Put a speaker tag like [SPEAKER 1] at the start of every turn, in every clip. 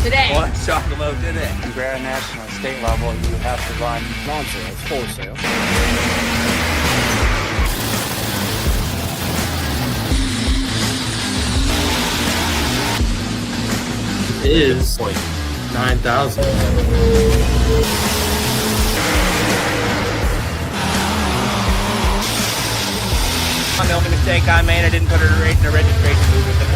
[SPEAKER 1] today.
[SPEAKER 2] One chocolate today.
[SPEAKER 3] You grab a national state level, you have to run non-sales, wholesale.
[SPEAKER 4] Is like 9,000.
[SPEAKER 2] The only mistake I made, I didn't put her in the registration booth with it.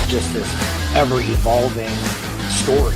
[SPEAKER 3] Just this ever-evolving story.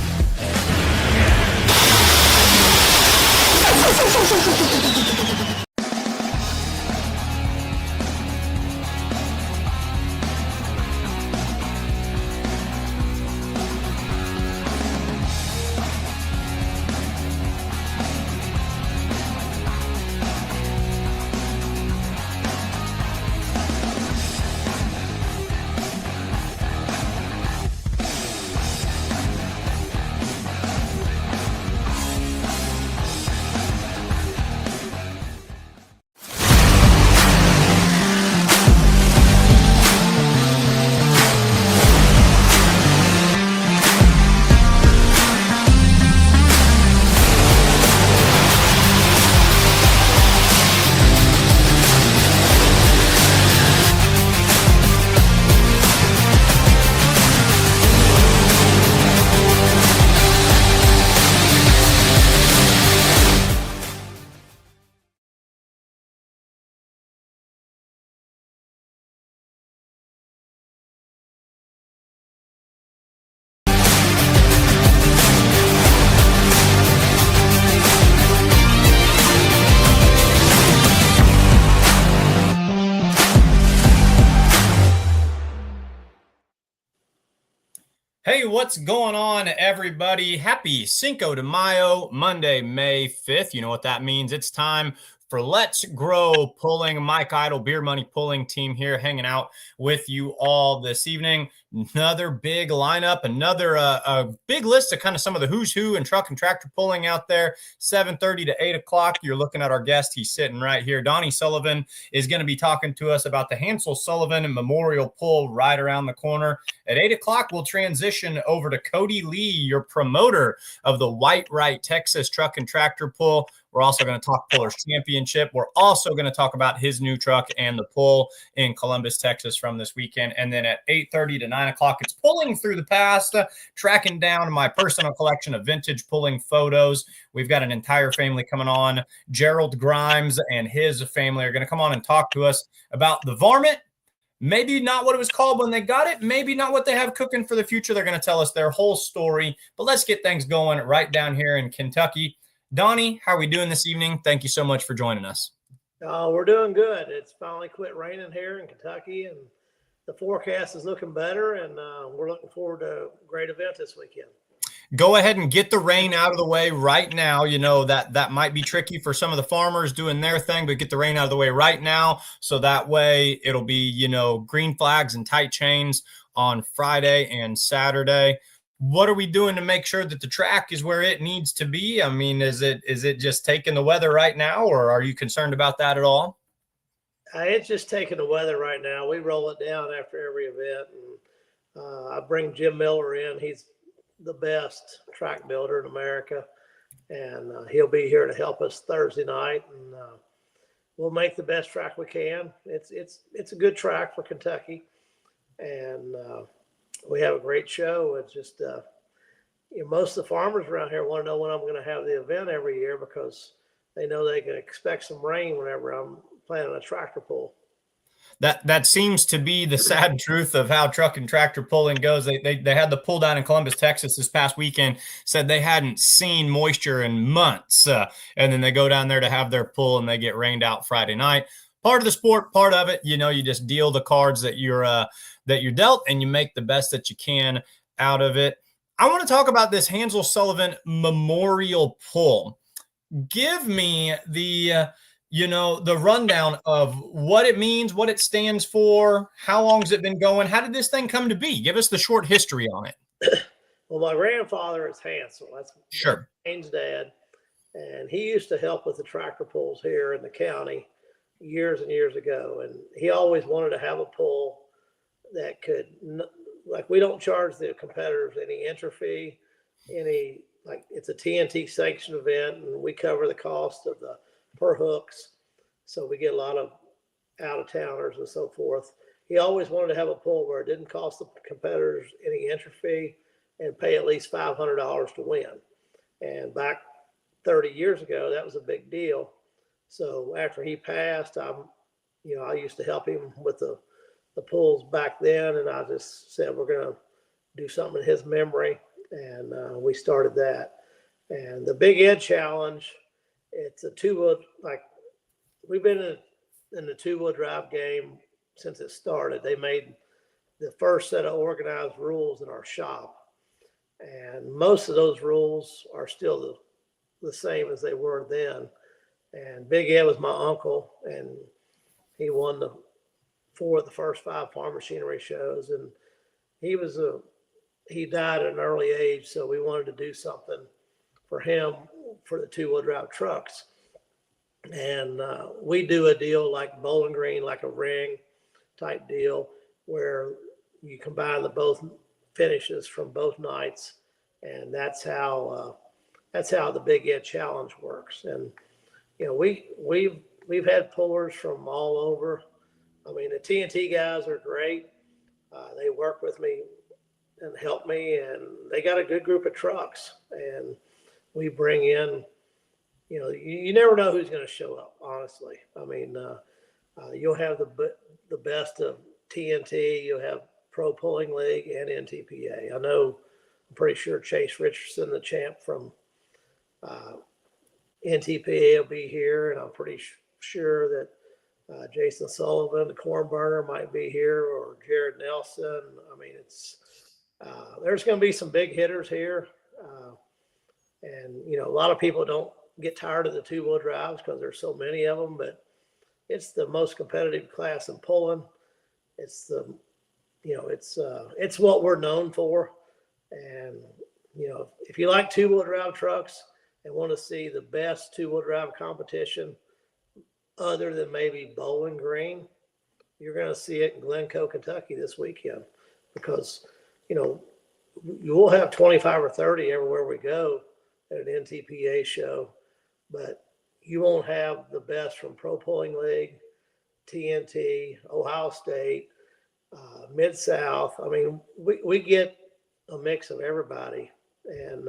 [SPEAKER 5] Hey, what's going on, everybody? Happy Cinco de Mayo, Monday, May 5th. You know what that means. It's time for Let's Grow Pulling. Mike Idle, Beer Money Pulling team here hanging out with you all this evening. Another big lineup, another a big list of kind of some of the who's who and truck and tractor pulling out there. 7:30 to 8 o'clock. You're looking at our guest. He's sitting right here. Donnie Sullivan is going to be talking to us about the Hansel Sullivan Memorial Pull right around the corner. At 8 o'clock, we'll transition over to Cody Lee, your promoter of the Whitewright Texas Truck and Tractor Pull. We're also going to talk Pullers Championship. We're also going to talk about his new truck and the pull in Columbus, Texas from this weekend. And then at 8:30 to 9 o'clock, it's pulling through the past, tracking down my personal collection of vintage pulling photos. We've got an entire family coming on. Gerald Grimes and his family are going to come on and talk to us about the varmint. Maybe not what it was called when they got it. Maybe not what they have cooking for the future. They're going to tell us their whole story. But let's get things going right down here in Kentucky. Donnie, how are we doing this evening? Thank you so much for joining us.
[SPEAKER 6] We're doing good. It's finally quit raining here in Kentucky, and the forecast is looking better, and we're looking forward to a great event this weekend.
[SPEAKER 5] Go ahead and get the rain out of the way right now. You know, that might be tricky for some of the farmers doing their thing, but get the rain out of the way right now. So that way it'll be, you know, green flags and tight chains on Friday and Saturday. What are we doing to make sure that the track is where it needs to be? I mean, is it just taking the weather right now, or are you concerned about that at all?
[SPEAKER 6] It's just taking the weather right now. We roll it down after every event, and I bring Jim Miller in. He's the best track builder in America, and he'll be here to help us Thursday night, and we'll make the best track we can. It's a good track for Kentucky, and we have a great show. It's just most of the farmers around here want to know when I'm going to have the event every year, because they know they can expect some rain whenever I'm planning a tractor pull.
[SPEAKER 5] That seems to be the sad truth of how truck and tractor pulling goes. They had the pull down in Columbus, Texas this past weekend, said they hadn't seen moisture in months. And then they go down there to have their pull and they get rained out Friday night. Part of the sport, part of it, you know, you just deal the cards that you're dealt, and you make the best that you can out of it. I want to talk about this Hansel Sullivan Memorial Pull. Give me the the rundown of what it means, what it stands for, how long has it been going? How did this thing come to be? Give us the short history on it.
[SPEAKER 6] Well, my grandfather is Hansel. That's
[SPEAKER 5] Sure.
[SPEAKER 6] Dane's dad. And he used to help with the tractor pulls here in the county years and years ago. And he always wanted to have a pull that could, like, we don't charge the competitors any entry fee, like, it's a TNT sanctioned event, and we cover the cost of the per hooks. So we get a lot of out of towners and so forth. He always wanted to have a pull where it didn't cost the competitors any entry fee and pay at least $500 to win. And back 30 years ago, that was a big deal. So after he passed, I used to help him with the pulls back then. And I just said, we're going to do something in his memory. And we started that. And the Big Ed Challenge, it's a two-wheel, like, we've been in the two-wheel drive game since it started. They made the first set of organized rules in our shop. And most of those rules are still the same as they were then. And Big Ed was my uncle, and he won the first 5 farm machinery shows. And he died at an early age, so we wanted to do something for him for the two-wheel drive trucks. And we do a deal like Bowling Green, like a ring type deal, where you combine the both finishes from both nights, and that's how the Big Ed Challenge works. And we've had pullers from all over. I mean, the TNT guys are great. They work with me and help me, and they got a good group of trucks. And we bring in, you never know who's going to show up, honestly. I mean, you'll have the best of TNT, you'll have Pro Pulling League and NTPA. I'm pretty sure Chase Richardson, the champ from NTPA, will be here, and I'm pretty sure that Jason Sullivan, the corn burner, might be here, or Jared Nelson. I mean, there's going to be some big hitters here. And a lot of people don't get tired of the two-wheel drives because there's so many of them, but it's the most competitive class in pulling. It's it's what we're known for. And, if you like two-wheel drive trucks and want to see the best two-wheel drive competition other than maybe Bowling Green, you're going to see it in Glencoe, Kentucky this weekend, because, you will have 25 or 30 everywhere we go at an NTPA show, but you won't have the best from Pro Pulling League, TNT, Ohio State, Mid-South. I mean, we get a mix of everybody, and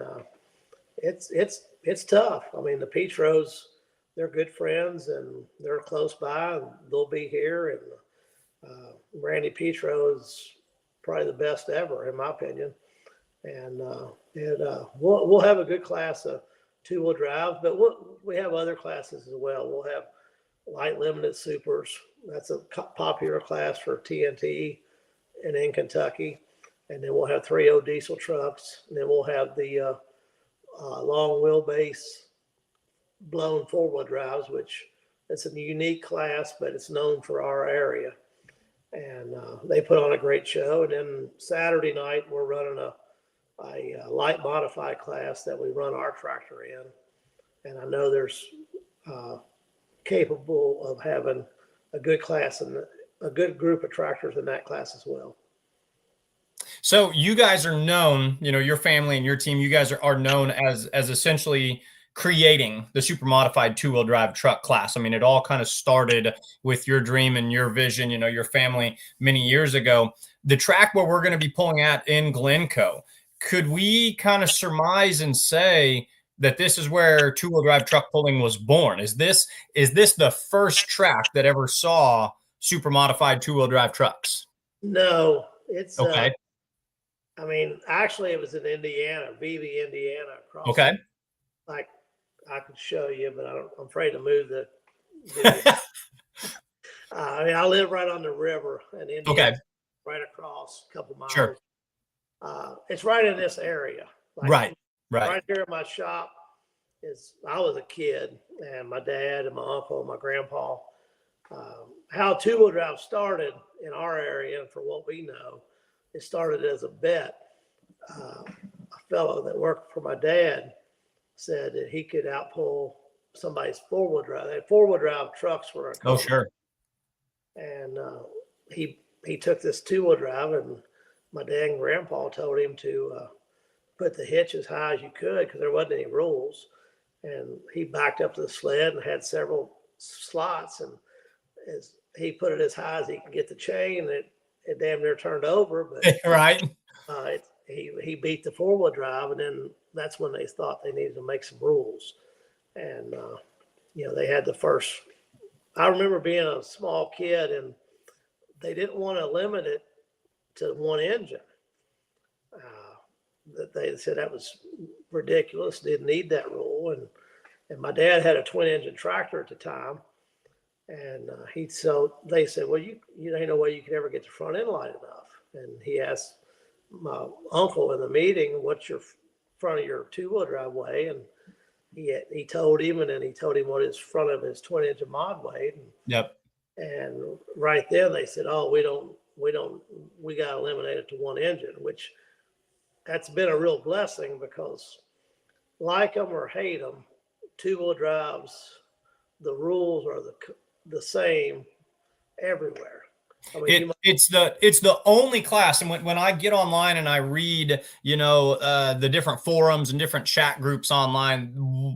[SPEAKER 6] it's tough. I mean, the Petros, they're good friends, and they're close by, and they'll be here. And Randy Petro is probably the best ever, in my opinion. And we'll have a good class of two-wheel drives, but we have other classes as well. We'll have light limited supers. That's a popular class for TNT and in Kentucky. And then we'll have 3.0 diesel trucks. And then we'll have the long wheelbase blown four-wheel drives, which it's a unique class, but it's known for our area. And they put on a great show. And then Saturday night, we're running a light modified class that we run our tractor in. And I know there's capable of having a good class and a good group of tractors in that class as well.
[SPEAKER 5] So you guys are known, your family and your team, you guys are known as essentially creating the super modified two-wheel drive truck class. I mean, it all kind of started with your dream and your vision, your family many years ago. The track where we're going to be pulling at in Glencoe, could we kind of surmise and say that this is where two-wheel drive truck pulling was born? Is this the first track that ever saw super modified two-wheel drive trucks?
[SPEAKER 6] No, it's
[SPEAKER 5] okay.
[SPEAKER 6] I mean, actually, it was in Indiana, Beebe, Indiana.
[SPEAKER 5] Okay.
[SPEAKER 6] Like, I could show you, but I'm afraid to move the I mean, I live right on the river in Indiana,
[SPEAKER 5] okay,
[SPEAKER 6] right across a couple miles.
[SPEAKER 5] Sure.
[SPEAKER 6] It's right in this area. Like,
[SPEAKER 5] right
[SPEAKER 6] right here in my shop. is I was a kid, and my dad and my uncle and my grandpa, how two-wheel drive started in our area, and for what we know, it started as a bet. A fellow that worked for my dad said that he could outpull somebody's four-wheel drive. They had four-wheel drive trucks were a
[SPEAKER 5] Oh, sure.
[SPEAKER 6] and he took this two-wheel drive, and my dad and grandpa told him to put the hitch as high as you could because there wasn't any rules. And he backed up to the sled and had several slots, and as he put it as high as he could get the chain, it damn near turned over. But
[SPEAKER 5] Right.
[SPEAKER 6] he beat the four-wheel drive, and then that's when they thought they needed to make some rules. And they had the first. I remember being a small kid, and they didn't want to limit it to one engine. That they said that was ridiculous. Didn't need that rule. And my dad had a twin engine tractor at the time, and so they said, well, you ain't no way you could ever get the front end light enough. And he asked my uncle in the meeting, what's your front of your two-wheel drive weigh? And he told him, and then he told him what his front of his twin engine mod weighed.
[SPEAKER 5] Yep.
[SPEAKER 6] And right then they said, oh, we got to eliminate it to one engine, which that's been a real blessing because like them or hate them, two-wheel drives, the rules are the same everywhere. I mean,
[SPEAKER 5] it's the only class. And when I get online and I read, the different forums and different chat groups online,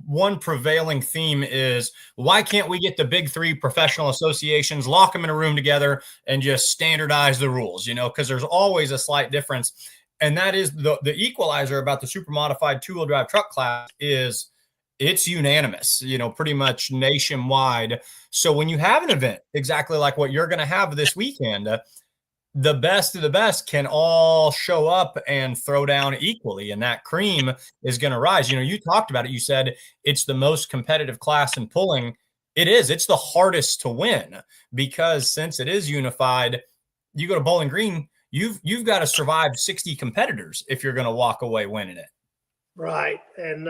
[SPEAKER 5] one prevailing theme is, why can't we get the big three professional associations, lock them in a room together and just standardize the rules, because there's always a slight difference. And that is the equalizer about the super modified two-wheel drive truck class is it's unanimous, pretty much nationwide. So when you have an event exactly like what you're going to have this weekend, the best of the best can all show up and throw down equally. And that cream is going to rise. You talked about it. You said it's the most competitive class in pulling. It is. It's the hardest to win because since it is unified, you go to Bowling Green, you've got to survive 60 competitors if you're going to walk away winning it.
[SPEAKER 6] Right. And,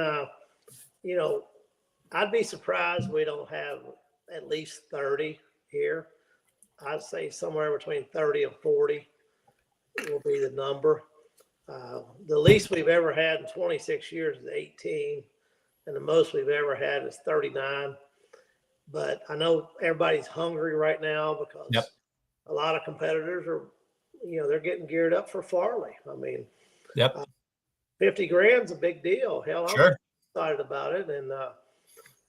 [SPEAKER 6] I'd be surprised we don't have at least 30 here. I'd say somewhere between 30 and 40 will be the number. The least we've ever had in 26 years is 18, and the most we've ever had is 39. But I know everybody's hungry right now because a lot of competitors are, they're getting geared up for Farley. I mean, 50 grand's a big deal. Hell, I'm excited about it.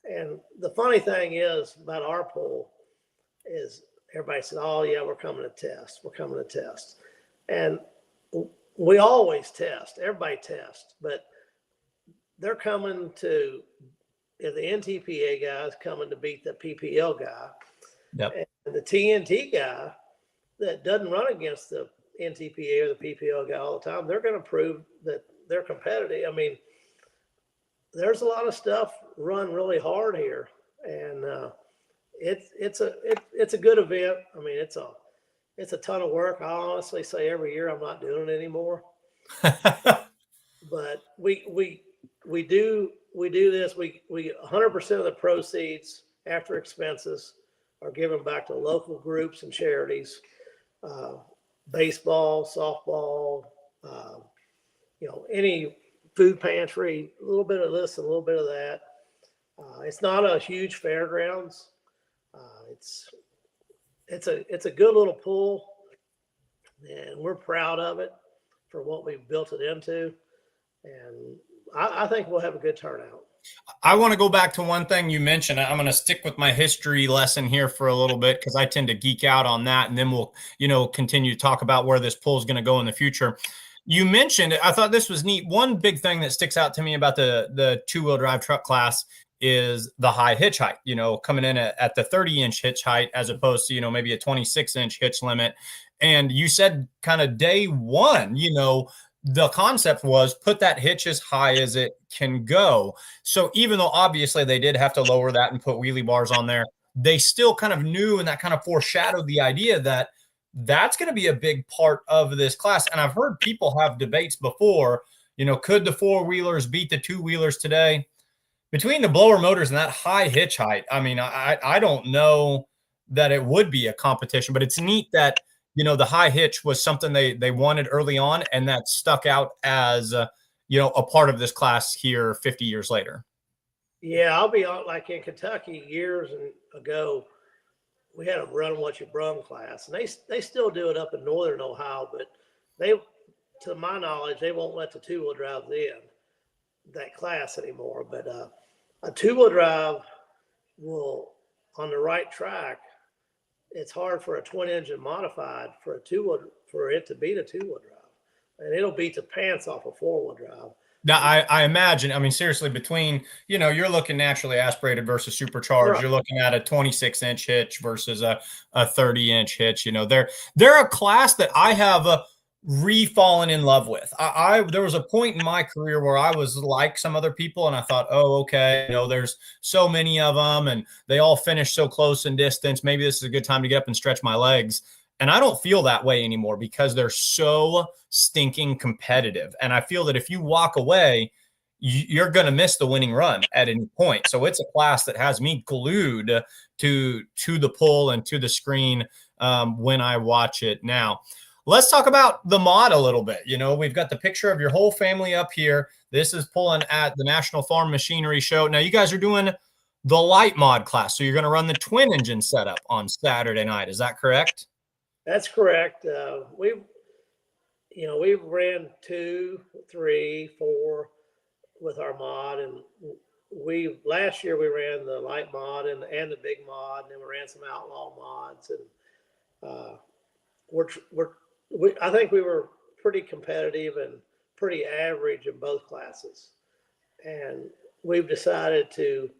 [SPEAKER 6] And the funny thing is about our poll is everybody said, oh yeah, we're coming to test. We're coming to test. And we always test. Everybody tests, but they're coming to, the NTPA guys coming to beat the PPL guy.
[SPEAKER 5] Yep.
[SPEAKER 6] And the TNT guy that doesn't run against the NTPA or the PPL guy all the time, they're going to prove that they're competitive. I mean, there's a lot of stuff run really hard here, and it's a good event. I mean, it's a ton of work. I honestly say every year I'm not doing it anymore, but we do this. We 100% of the proceeds after expenses are given back to local groups and charities, baseball, softball, any food pantry, a little bit of this, a little bit of that. It's not a huge fairgrounds. It's a good little pool, and we're proud of it for what we've built it into. And I think we'll have a good turnout.
[SPEAKER 5] I want to go back to one thing you mentioned. I'm going to stick with my history lesson here for a little bit because I tend to geek out on that, and then we'll, continue to talk about where this pool is going to go in the future. You mentioned, I thought this was neat. One big thing that sticks out to me about the two-wheel drive truck class is the high hitch height, coming in at the 30-inch hitch height as opposed to, maybe a 26-inch hitch limit. And you said kind of day one, the concept was put that hitch as high as it can go. So even though obviously they did have to lower that and put wheelie bars on there, they still kind of knew, and that kind of foreshadowed the idea that that's going to be a big part of this class. And I've heard people have debates before, could the four-wheelers beat the two-wheelers today? between the blower motors and that high hitch height, I mean, I don't know that it would be a competition, but it's neat that, the high hitch was something they wanted early on, and that stuck out as, a part of this class here 50 years later.
[SPEAKER 6] Yeah, I'll be on, like in Kentucky years ago, we had a run what you brung class, and they still do it up in northern Ohio, but they, to my knowledge, they won't let the two-wheel drives in that class anymore. But a two-wheel drive will, on the right track, it's hard for a twin engine modified for it to beat a two-wheel drive, and it'll beat the pants off a four-wheel drive.
[SPEAKER 5] Now, I imagine, I mean, seriously, between, you're looking naturally aspirated versus supercharged, You're looking at a 26-inch hitch versus a 30-inch hitch. They're a class that I have re-fallen in love with. There was a point in my career where I was like some other people, and I thought, oh, okay, there's so many of them, and they all finish so close in distance. Maybe this is a good time to get up and stretch my legs. And I don't feel that way anymore because they're so stinking competitive. And I feel that if you walk away, you're going to miss the winning run at any point. So it's a class that has me glued to the pull and to the screen when I watch it. Now, let's talk about the mod a little bit. We've got the picture of your whole family up here. This is pulling at the National Farm Machinery Show. Now, you guys are doing the light mod class. So you're going to run the twin engine setup on Saturday night. Is that correct?
[SPEAKER 6] That's correct. We ran 2, 3, 4 with our mod, and last year we ran the light mod and the big mod, and then we ran some outlaw mods, and I think we were pretty competitive and pretty average in both classes, and we've decided to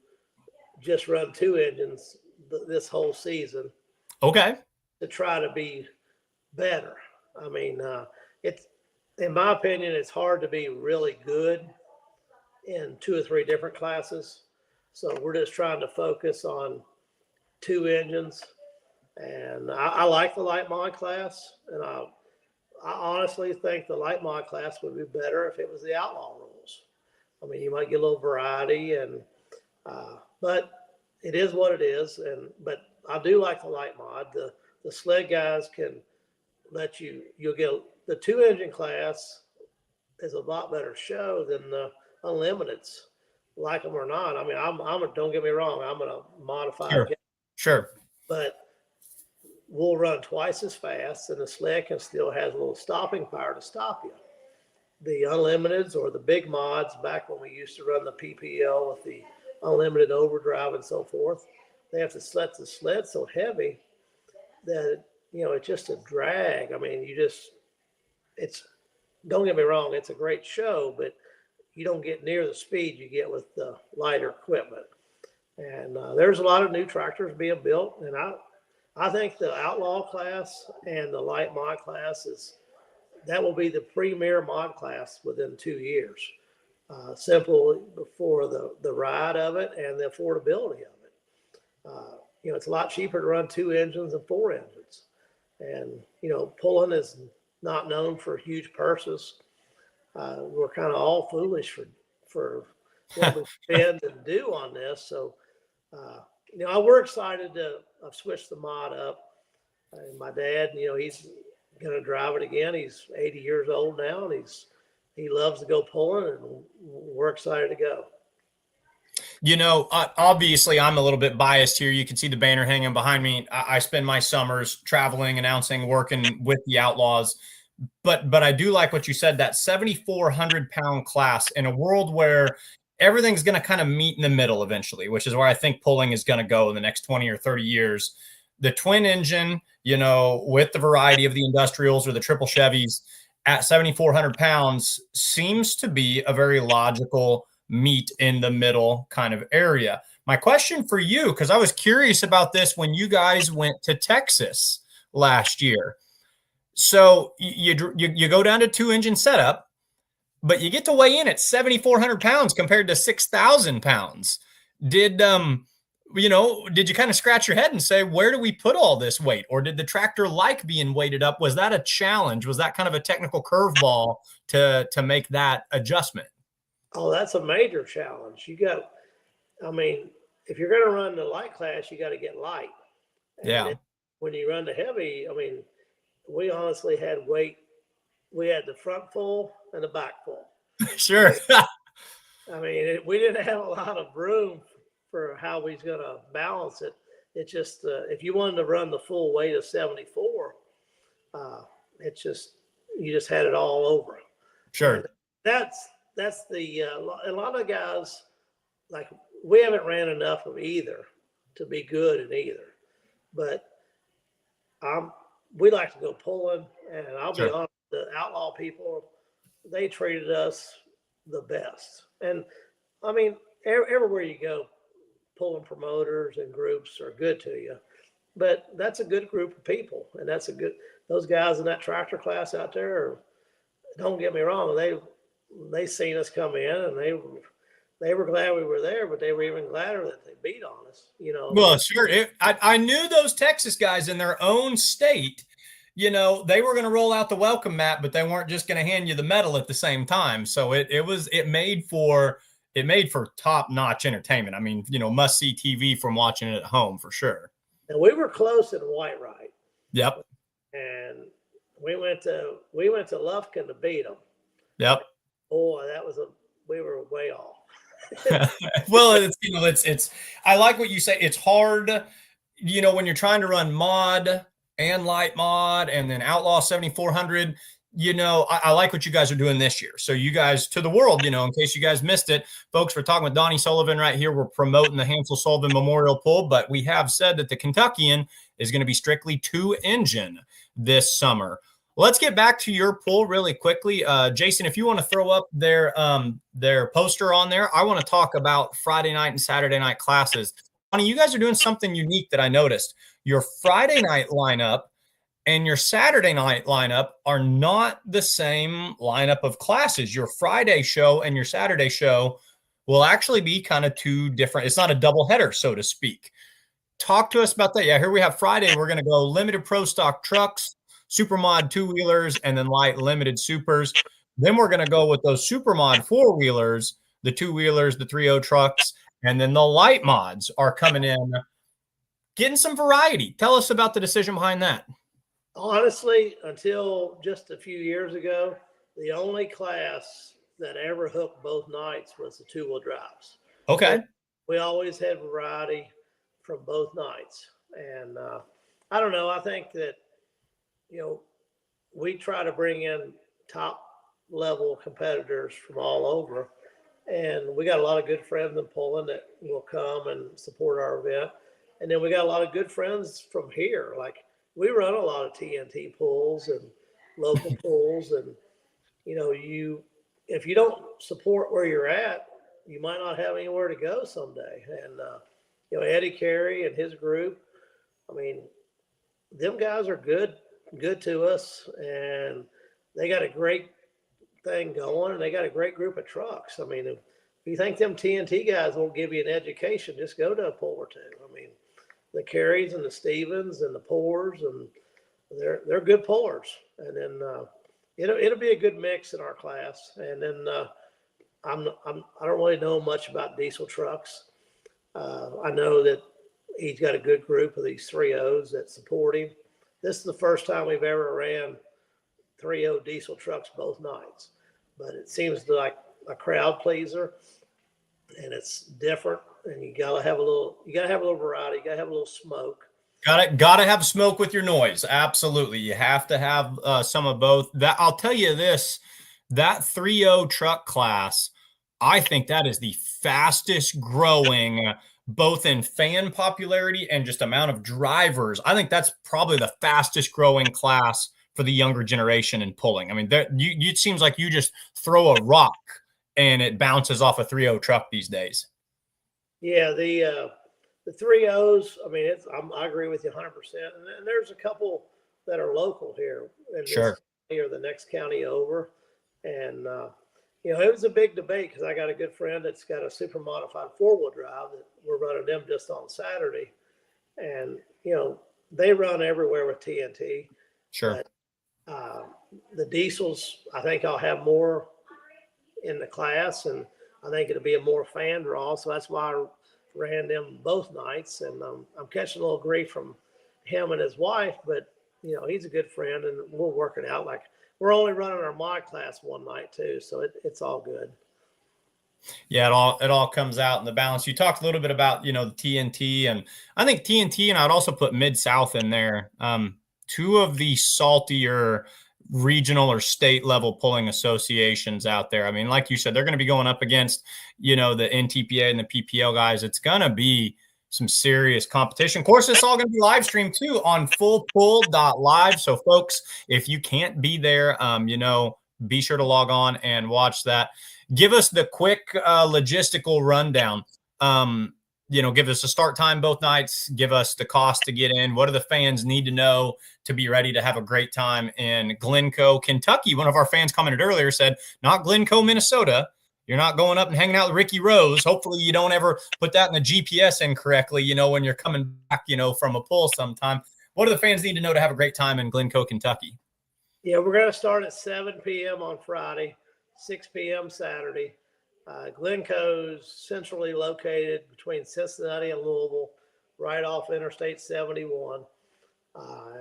[SPEAKER 6] just run 2 engines this whole season.
[SPEAKER 5] Okay.
[SPEAKER 6] To try to be better. I mean, it's, in my opinion, it's hard to be really good in 2 or 3 different classes. So we're just trying to focus on 2 engines. And I like the light mod class. And I honestly think the light mod class would be better if it was the outlaw rules. I mean, you might get a little variety, but it is what it is. But I do like the light mod. The sled guys can you'll get the 2 engine class is a lot better show than the unlimiteds, like them or not. I mean, don't get me wrong, I'm going to modify it.
[SPEAKER 5] Sure.
[SPEAKER 6] But we'll run twice as fast, and the sled can still has a little stopping power to stop you. The unlimiteds or the big mods, back when we used to run the PPL with the unlimited overdrive and so forth, they have to let the sled so heavy that it's just a drag. I mean, don't get me wrong, it's a great show, but you don't get near the speed you get with the lighter equipment. And there's a lot of new tractors being built, and I think the outlaw class and the light mod class that will be the premier mod class within 2 years. Simple for the ride of it and the affordability of it. It's a lot cheaper to run 2 engines than 4 engines. And, pulling is not known for huge purses. We're kind of all foolish for what we spend and do on this. So, we're excited to switch the mod up. And my dad, he's going to drive it again. He's 80 years old now, and he loves to go pulling, and we're excited to go.
[SPEAKER 5] Obviously I'm a little bit biased here. You can see the banner hanging behind me. I spend my summers traveling, announcing, working with the Outlaws. But I do like what you said, that 7,400-pound class in a world where everything's going to kind of meet in the middle eventually, which is where I think pulling is going to go in the next 20 or 30 years. The twin engine, with the variety of the industrials or the triple Chevys at 7,400 pounds seems to be a very logical meet in the middle kind of area. My question for you, because I was curious about this when you guys went to Texas last year. So you go down to 2 engine setup, but you get to weigh in at 7,400 pounds compared to 6,000 pounds. Did you kind of scratch your head and say, where do we put all this weight? Or did the tractor like being weighted up? Was that a challenge? Was that kind of a technical curveball to make that adjustment?
[SPEAKER 6] Oh, that's a major challenge. I mean, if you're going to run the light class, you got to get light. And
[SPEAKER 5] Yeah.
[SPEAKER 6] then when you run the heavy, I mean, we honestly had weight. We had the front full and the back full.
[SPEAKER 5] Sure.
[SPEAKER 6] I mean, we didn't have a lot of room for how we was going to balance it. It's just if you wanted to run the full weight of 74, it's just you just had it all over.
[SPEAKER 5] Sure.
[SPEAKER 6] And that's the a lot of guys, like, we haven't ran enough of either to be good in either. But we like to go pulling, and I'll be honest, the outlaw people, they treated us the best. And I mean, everywhere you go, pulling promoters and groups are good to you. But that's a good group of people, and those guys in that tractor class out there. Don't get me wrong, they seen us come in, and they were glad we were there, but they were even gladder that they beat on us.
[SPEAKER 5] Well, sure. I knew those Texas guys in their own state. They were going to roll out the welcome mat, but they weren't just going to hand you the medal at the same time. So it made for top-notch entertainment. I mean, must see TV from watching it at home for sure.
[SPEAKER 6] And we were close in Whitewright.
[SPEAKER 5] Yep.
[SPEAKER 6] And we went to Lufkin to beat them.
[SPEAKER 5] Yep.
[SPEAKER 6] Boy, we were way off.
[SPEAKER 5] Well, it's I like what you say. It's hard, when you're trying to run mod and light mod and then outlaw 7400. I like what you guys are doing this year. So you guys, to the world, in case you guys missed it, folks, we're talking with Donnie Sullivan right here. We're promoting the Hansel Sullivan Memorial Pull, but we have said that the Kentuckian is going to be strictly 2-engine this summer. Let's get back to your pull really quickly. Jason, if you want to throw up their poster on there, I want to talk about Friday night and Saturday night classes. Donnie, you guys are doing something unique that I noticed. Your Friday night lineup and your Saturday night lineup are not the same lineup of classes. Your Friday show and your Saturday show will actually be kind of two different. It's not a double header, so to speak. Talk to us about that. Yeah, here we have Friday. We're going to go limited pro stock trucks, super mod 2-wheelers, and then light limited supers. Then we're going to go with those super mod 4-wheelers, the 2-wheelers, the 3.0 trucks, and then the light mods are coming in, getting some variety. Tell us about the decision behind that.
[SPEAKER 6] Honestly, until just a few years ago, the only class that ever hooked both nights was the 2-wheel drives.
[SPEAKER 5] Okay.
[SPEAKER 6] We always had variety from both nights. And I don't know, I think that, we try to bring in top level competitors from all over. And we got a lot of good friends in Poland that will come and support our event. And then we got a lot of good friends from here. Like, we run a lot of TNT pulls and local pulls. And, if you don't support where you're at, you might not have anywhere to go someday. And, Eddie Carey and his group, I mean, them guys are good to us, and they got a great thing going, and they got a great group of trucks. I mean, if you think them TNT guys won't give you an education, just go to a pull or two. I mean, the Careys and the Stevens and the Poors, and they're good pullers. And then it'll be a good mix in our class. And then I don't really know much about diesel trucks. I know that he's got a good group of these 3.0s that support him. This is the first time we've ever ran 3.0 diesel trucks both nights, but it seems like a crowd pleaser, and it's different. And you gotta have a little variety. You gotta have a little smoke.
[SPEAKER 5] Gotta have smoke with your noise. Absolutely, you have to have some of both. That I'll tell you this: that 3.0 truck class, I think that is the fastest growing, both in fan popularity and just amount of drivers. I think that's probably the fastest growing class for the younger generation in pulling. I mean, it seems like you just throw a rock and it bounces off a 3.0 truck these days.
[SPEAKER 6] Yeah, the 3.0s. I mean, I agree with you 100%. And there's a couple that are local here in this county or the next county over, and it was a big debate because I got a good friend that's got a super modified 4-wheel drive that we're running them just on Saturday. And, they run everywhere with TNT.
[SPEAKER 5] Sure.
[SPEAKER 6] But, the diesels, I think I'll have more in the class, and I think it'll be a more fan draw. So that's why ran them both nights, and I'm catching a little grief from him and his wife, but he's a good friend, and we'll work it out. Like, we're only running our mod class one night too, so it's all good.
[SPEAKER 5] Yeah, it all comes out in the balance. You talked a little bit about the TNT, and I think TNT, and I'd also put Mid-South in there. Two of the saltier regional or state level pulling associations out there. I mean, like you said, they're going to be going up against the NTPA and the PPL guys. It's going to be some serious competition. Of course, it's all going to be live streamed too on fullpull.live. So folks, if you can't be there, be sure to log on and watch that. Give us the quick logistical rundown. Give us a start time both nights. Give us the cost to get in. What do the fans need to know to be ready to have a great time in Glencoe, Kentucky? One of our fans commented earlier, said, not Glencoe, Minnesota. You're not going up and hanging out with Ricky Rose. Hopefully you don't ever put that in the GPS incorrectly, when you're coming back, from a pull sometime. What do the fans need to know to have a great time in Glencoe, Kentucky?
[SPEAKER 6] Yeah, we're going to start at 7 p.m. on Friday, 6 p.m. Saturday. Glencoe's centrally located between Cincinnati and Louisville, right off Interstate 71.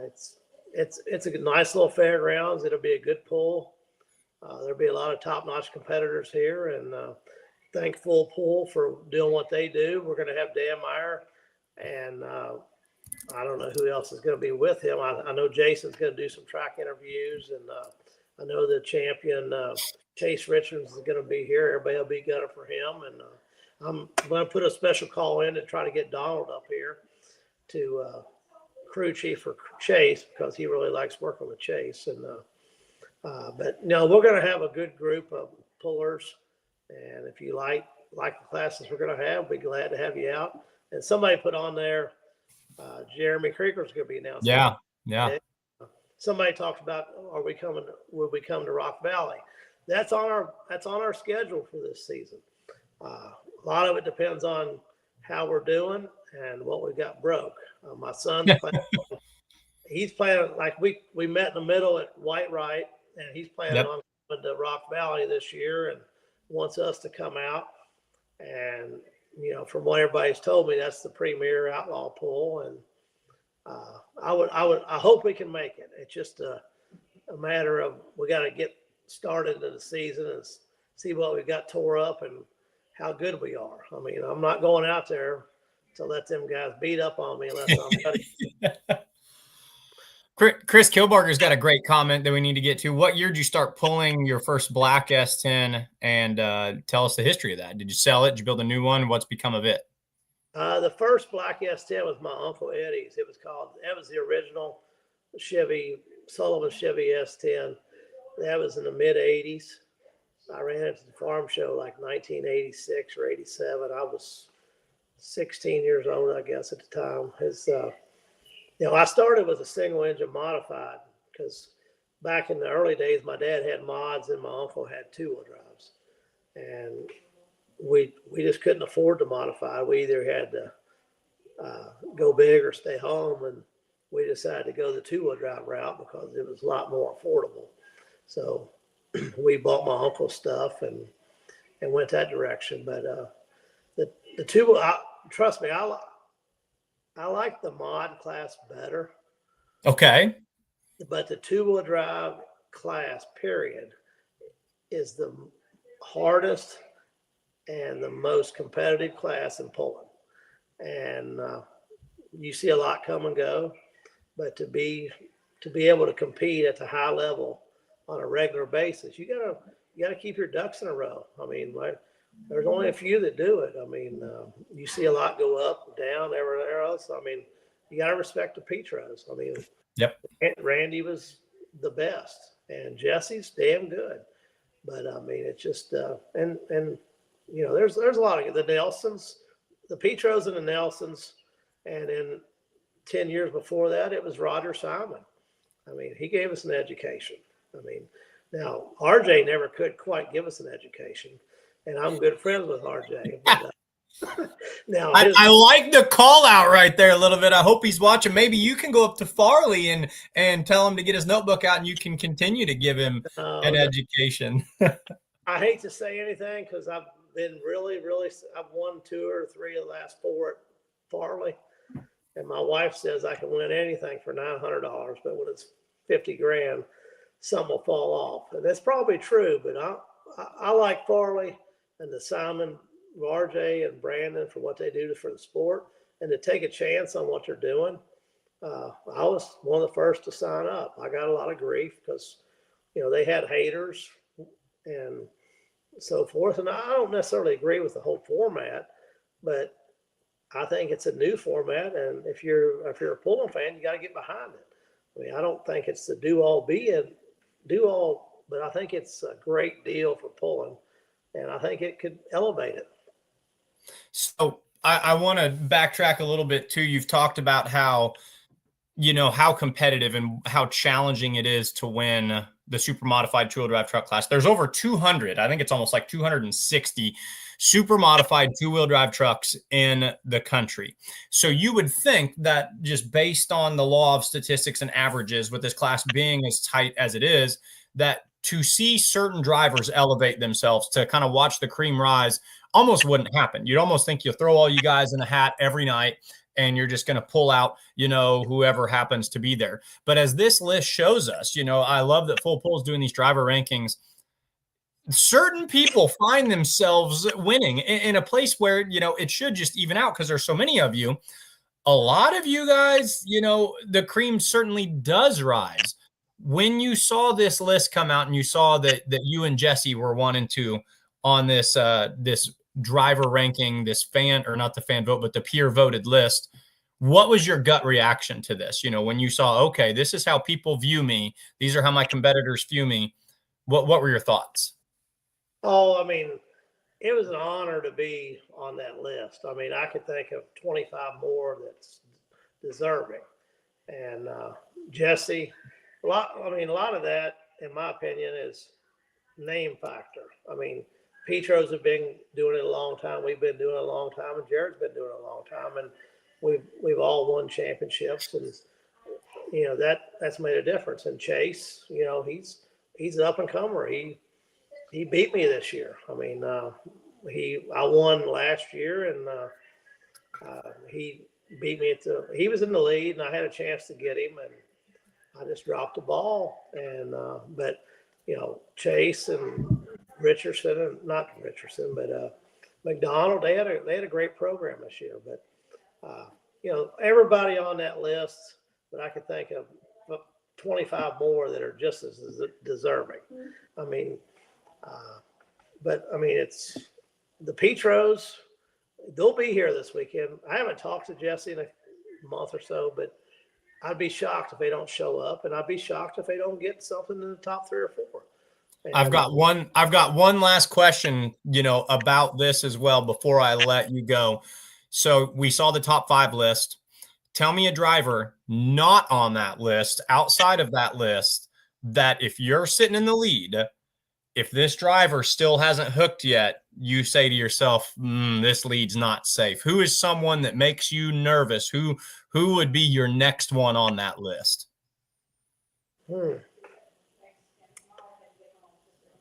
[SPEAKER 6] It's a nice little fairgrounds. It'll be a good pull. There'll be a lot of top-notch competitors here, and thank Full Pull for doing what they do. We're going to have Dan Meyer, and I don't know who else is going to be with him. I know Jason's going to do some track interviews, and I know the champion Chase Richards is going to be here. Everybody will be gunning for him, and I'm going to put a special call in to try to get Donald up here to crew chief for Chase, because he really likes working with Chase. And but no, we're going to have a good group of pullers, and if you like the classes we're going to have, we'll be glad to have you out. And somebody put on there, Jeremy Krieger's going to be announced.
[SPEAKER 5] Yeah.
[SPEAKER 6] Somebody talked about, will we come to Rock Valley? That's on our schedule for this season. A lot of it depends on how we're doing and what we got broke. My son's playing. He's playing, like, we met in the middle at Whitewright, and he's planning on coming to Rock Valley this year and wants us to come out. And from what everybody's told me, that's the premier outlaw pull, and I hope we can make it. It's just a matter of, we got to get started into the season and see what we got tore up and how good we are. I mean, I'm not going out there to let them guys beat up on me unless I'm ready.
[SPEAKER 5] Chris Kilbarger's got a great comment that we need to get to. What year did you start pulling your first black S10? And tell us the history of that. Did you sell it? Did you build a new one? What's become of it?
[SPEAKER 6] The first black S10 was my Uncle Eddie's. That was the original Sullivan Chevy S10. That was in the mid 80s. I ran it to the farm show like 1986 or 87. I was 16 years old, I guess, at the time. I started with a single engine modified, because back in the early days, my dad had mods and my uncle had two-wheel drives. And we just couldn't afford to modify. We either had to go big or stay home, and we decided to go the two-wheel drive route because it was a lot more affordable. So we bought my uncle's stuff and went that direction. But the two, trust me, I like the mod class better.
[SPEAKER 5] Okay.
[SPEAKER 6] But the two-wheel drive class, period, is the hardest and the most competitive class in pulling. And you see a lot come and go, but to be able to compete at the high level on a regular basis, you gotta keep your ducks in a row. I mean, there's only a few that do it. I mean, you see a lot go up, down, everywhere else. I mean, you got to respect the Petros. I mean,
[SPEAKER 5] yep.
[SPEAKER 6] Randy was the best, and Jesse's damn good. But I mean, it's just and there's a lot of the Nelsons, the Petros and the Nelsons, and then 10 years before that, it was Roger Simon. I mean, he gave us an education. I mean, now RJ never could quite give us an education. And I'm good friends with RJ. But, now
[SPEAKER 5] I like the call out right there a little bit. I hope he's watching. Maybe you can go up to Farley and tell him to get his notebook out, and you can continue to give him an education.
[SPEAKER 6] I hate to say anything because been really, I've won 2 or 3 of the last 4 at Farley. And my wife says I can win anything for $900, but when it's 50 grand, some will fall off. And that's probably true, but I like Farley and the Simon, RJ and Brandon for what they do for the sport and to take a chance on what they're doing. I was one of the first to sign up. I got a lot of grief because, they had haters and so forth. And I don't necessarily agree with the whole format, but I think it's a new format. And if you're a pulling fan, you got to get behind it. I mean, I don't think it's the do all, but I think it's a great deal for pulling. And I think it could elevate it.
[SPEAKER 5] So I want to backtrack a little bit too. You've talked about how competitive and how challenging it is to win the super modified two-wheel drive truck class. There's over 200, I think it's almost like 260 super modified two-wheel drive trucks in the country. So you would think that just based on the law of statistics and averages with this class being as tight as it is, that to see certain drivers elevate themselves to kind of watch the cream rise almost wouldn't happen. You'd almost think you throw all you guys in a hat every night and you're just going to pull out, whoever happens to be there. But as this list shows us, I love that Full Pull's doing these driver rankings. Certain people find themselves winning in a place where, it should just even out because there's so many of you. A lot of you guys, the cream certainly does rise. When you saw this list come out and you saw that you and Jesse were 1 and 2 on this driver ranking, this fan, or not the fan vote, but the peer voted list, what was your gut reaction to this? When you saw, okay, this is how people view me. These are how my competitors view me. What were your thoughts?
[SPEAKER 6] Oh, I mean, it was an honor to be on that list. I mean, I could think of 25 more that's deserving. And Jesse, a lot of that, in my opinion, is name factor. I mean, Petros have been doing it a long time. We've been doing it a long time, and Jared's been doing it a long time, and we've all won championships, and that's made a difference. And Chase, he's an up and comer. He beat me this year. I mean, I won last year, and he beat me he was in the lead, and I had a chance to get him, and I just dropped the ball. And but Chase and McDonald, they had a great program this year. But everybody on that list that I could think of, 25 more that are just as deserving. I mean, it's the Petros. They'll be here this weekend. I haven't talked to Jesse in a month or so, but I'd be shocked if they don't show up, and I'd be shocked if they don't get something in the top 3 or 4. And
[SPEAKER 5] I've got one last question, about this as well before I let you go. So we saw the top 5 list. Tell me a driver not on that list, outside of that list, that if you're sitting in the lead, if this driver still hasn't hooked yet, you say to yourself, this lead's not safe. Who is someone that makes you nervous? Who would be your next one on that list?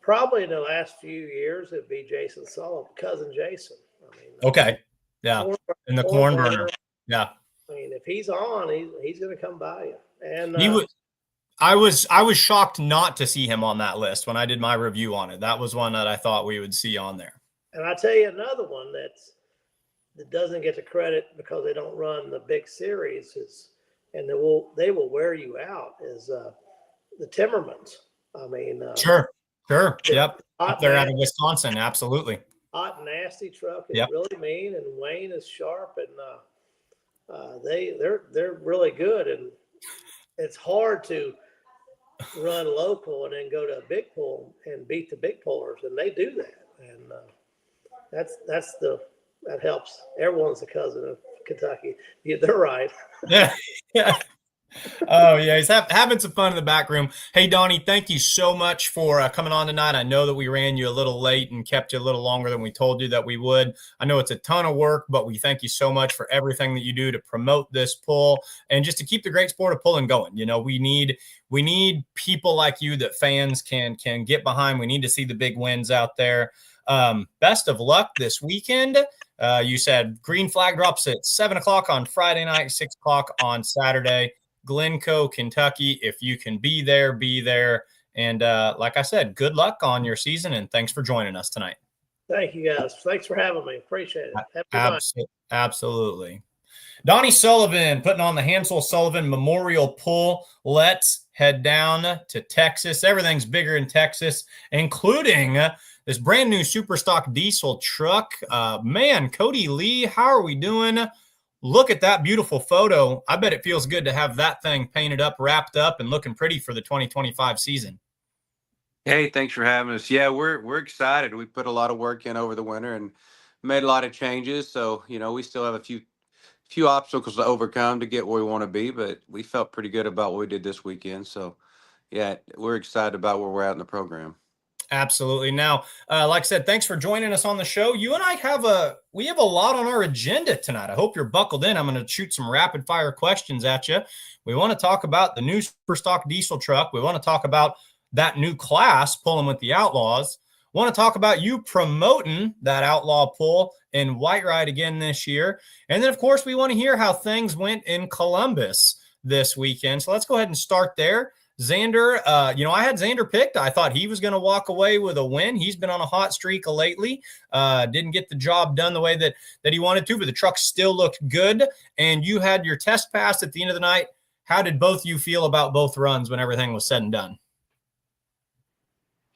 [SPEAKER 6] Probably in the last few years, it'd be Jason Sullivan, cousin Jason. I mean,
[SPEAKER 5] okay. Yeah. In the corn burner. Yeah.
[SPEAKER 6] I mean, if he's on, he's going to come by you. And
[SPEAKER 5] I was shocked not to see him on that list when I did my review on it. That was one that I thought we would see on there.
[SPEAKER 6] And I tell you another one that doesn't get the credit because they don't run the big series and they will wear you out is the Timmermans. I mean,
[SPEAKER 5] Sure. Yep. Up there out of
[SPEAKER 6] nasty,
[SPEAKER 5] Wisconsin. Absolutely.
[SPEAKER 6] hot and nasty truck is
[SPEAKER 5] Yep.
[SPEAKER 6] really mean, and Wayne is sharp, and they're really good. And it's hard to run local and then go to a big pull and beat the big pullers, and they do that. And that helps. Everyone's a cousin of Kentucky. Yeah, they're right.
[SPEAKER 5] Yeah. Oh, yeah. He's having some fun in the back room. Hey, Donnie, thank you so much for coming on tonight. I know that we ran you a little late and kept you a little longer than we told you that we would. I know it's a ton of work, but we thank you so much for everything that you do to promote this pull and just to keep the great sport of pulling going. We need people like you that fans can get behind. We need to see the big wins out there. Best of luck this weekend. You said green flag drops at 7 o'clock on Friday night, 6 o'clock on Saturday. Glencoe, Kentucky. If you can be there, be there. And like I said, good luck on your season, and thanks for joining us tonight.
[SPEAKER 6] Thank you, guys. Thanks for having me. Appreciate it. Have a good night.
[SPEAKER 5] Absolutely. Donnie Sullivan putting on the Hansel Sullivan Memorial Pull. Let's head down to Texas. Everything's bigger in Texas, including this brand new Superstock diesel truck. Man, Cody Lee, how are we doing? Look at that beautiful photo. I bet it feels good to have that thing painted up, wrapped up, and looking pretty for the 2025 season.
[SPEAKER 1] Hey, thanks for having us. Yeah, we're excited. We put a lot of work in over the winter and made a lot of changes. So, we still have a few obstacles to overcome to get where we want to be, but we felt pretty good about what we did this weekend. So, yeah, we're excited about where we're at in the program.
[SPEAKER 5] Absolutely. Now, like I said, thanks for joining us on the show. You and I have a lot on our agenda tonight. I hope you're buckled in. I'm going to shoot some rapid fire questions at you. We want to talk about the new Superstock diesel truck. We want to talk about that new class pulling with the Outlaws. Want to talk about you promoting that outlaw pull in Whitewright again this year. And then, of course, we want to hear how things went in Columbus this weekend. So let's go ahead and start there. Xander, I had Xander picked. I thought he was going to walk away with a win. He's been on a hot streak lately. Didn't get the job done the way that he wanted to, but the truck still looked good. And you had your test pass at the end of the night. How did both you feel about both runs when everything was said and done?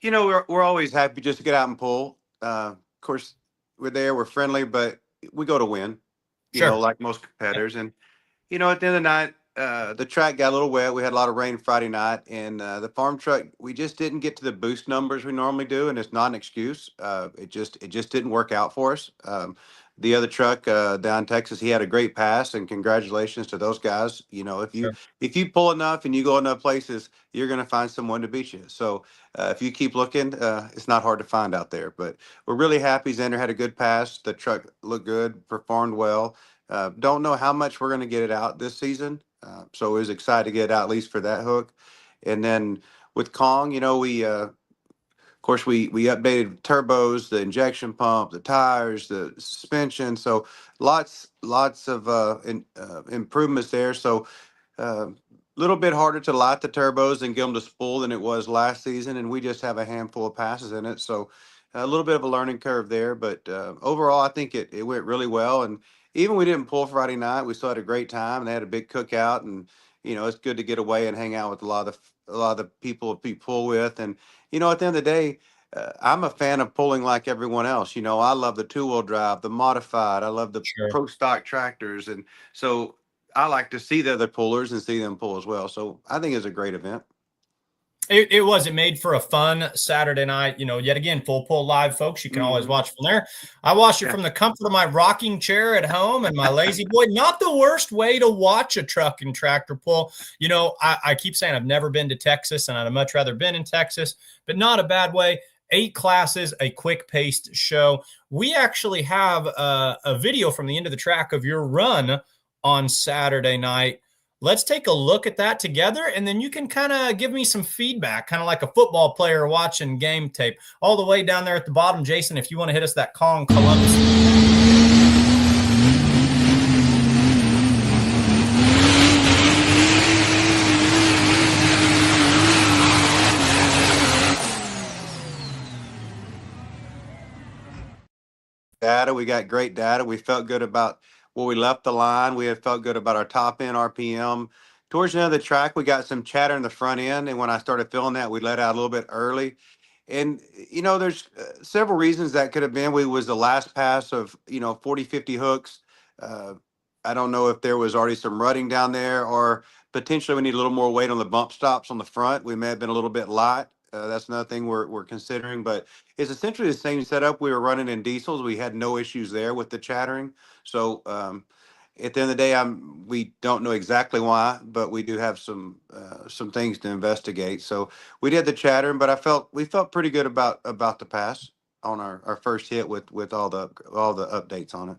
[SPEAKER 1] We're always happy just to get out and pull. Of course, we're friendly, but we go to win, like most competitors. And, at the end of the night, the track got a little wet. We had a lot of rain Friday night, and the farm truck, we just didn't get to the boost numbers we normally do, and it's not an excuse. It just didn't work out for us. The other truck down in Texas, he had a great pass, and congratulations to those guys. If you pull enough and you go enough places, you're going to find someone to beat you. So if you keep looking, it's not hard to find out there. But we're really happy. Xander had a good pass. The truck looked good, performed well. Don't know how much we're going to get it out this season. So I was excited to get it out at least for that hook. And then with Kong, of course, we updated turbos, the injection pump, the tires, the suspension. So lots of improvements there. So a little bit harder to light the turbos and get them to spool than it was last season. And we just have a handful of passes in it. So a little bit of a learning curve there. But overall, I think it went really well. And even we didn't pull Friday night, we still had a great time. They had a big cookout, and it's good to get away and hang out with a lot of the people we pull with. And at the end of the day, I'm a fan of pulling like everyone else. I love the two-wheel drive, the modified. I love the pro stock tractors, and so I like to see the other pullers and see them pull as well. So I think it's a great event.
[SPEAKER 5] It made for a fun Saturday night, yet again, full pull live, folks. You can always watch from there. I watched it from the comfort of my rocking chair at home and my lazy boy. Not the worst way to watch a truck and tractor pull. I keep saying I've never been to Texas, and I'd much rather been in Texas, but not a bad way. 8 classes, a quick-paced show. We actually have a video from the end of the track of your run on Saturday night. Let's take a look at that together, and then you can kind of give me some feedback, kind of like a football player watching game tape. All the way down there at the bottom, Jason, if you want to hit us that Kong Columbus.
[SPEAKER 1] Data, we got great data. We felt good about where we left the line. We had felt good about our top end RPM. Towards the end of the track, we got some chatter in the front end, and when I started feeling that, we let out a little bit early. And there's several reasons that could have been. We was the last pass of 40, 50 hooks. I don't know if there was already some rutting down there, or potentially we need a little more weight on the bump stops on the front. We may have been a little bit light. That's another thing we're considering, but it's essentially the same setup we were running in diesels. We had no issues there with the chattering. So at the end of the day, we don't know exactly why, but we do have some things to investigate. So we did the chattering, but we felt pretty good about the pass on our first hit with all the updates on it.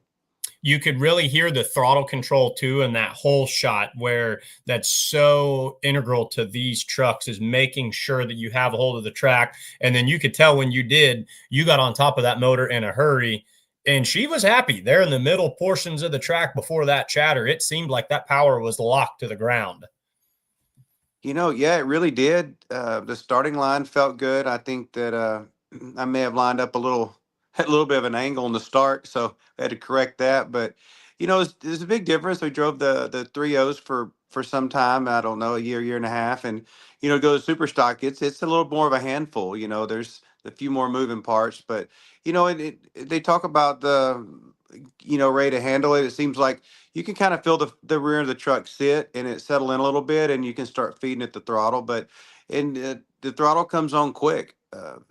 [SPEAKER 5] you could really hear the throttle control too, and that whole shot where that's so integral to these trucks is making sure that you have a hold of the track. And then you could tell when you did, you got on top of that motor in a hurry. And she was happy there in the middle portions of the track before that chatter. It seemed like that power was locked to the ground.
[SPEAKER 1] Yeah, it really did. The starting line felt good. I think that I may have lined up had a little bit of an angle in the start, so I had to correct that. But there's a big difference. We drove the 3.0s for some time. I don't know, a year and a half, and go to super stock. It's a little more of a handful. There's a few more moving parts, but they talk about the ready to handle it. It seems like you can kind of feel the rear of the truck sit and it settle in a little bit, and you can start feeding it the throttle. But the throttle comes on quick.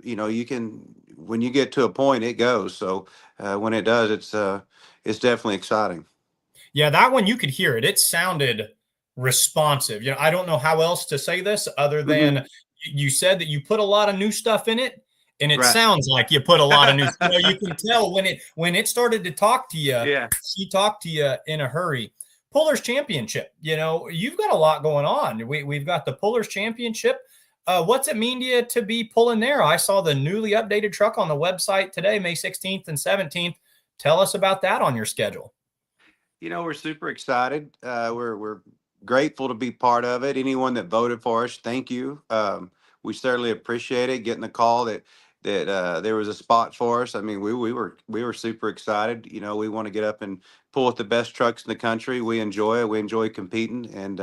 [SPEAKER 1] You can, when you get to a point, it goes. So when it does, it's definitely exciting.
[SPEAKER 5] Yeah, that one you could hear it. It sounded responsive. I don't know how else to say this other than you said that you put a lot of new stuff in it. And it sounds like you put a lot of new, you can tell when it started to talk to you,
[SPEAKER 1] yeah,
[SPEAKER 5] she talked to you in a hurry. Pullers Championship, you've got a lot going on. We've got the Pullers Championship. What's it mean to you to be pulling there? I saw the newly updated truck on the website today, May 16th and 17th. Tell us about that on your schedule.
[SPEAKER 1] We're super excited. We're grateful to be part of it. Anyone that voted for us, thank you. We certainly appreciate it. Getting the call that there was a spot for us. I mean, we were super excited. We want to get up and pull with the best trucks in the country. We enjoy it. We enjoy competing, and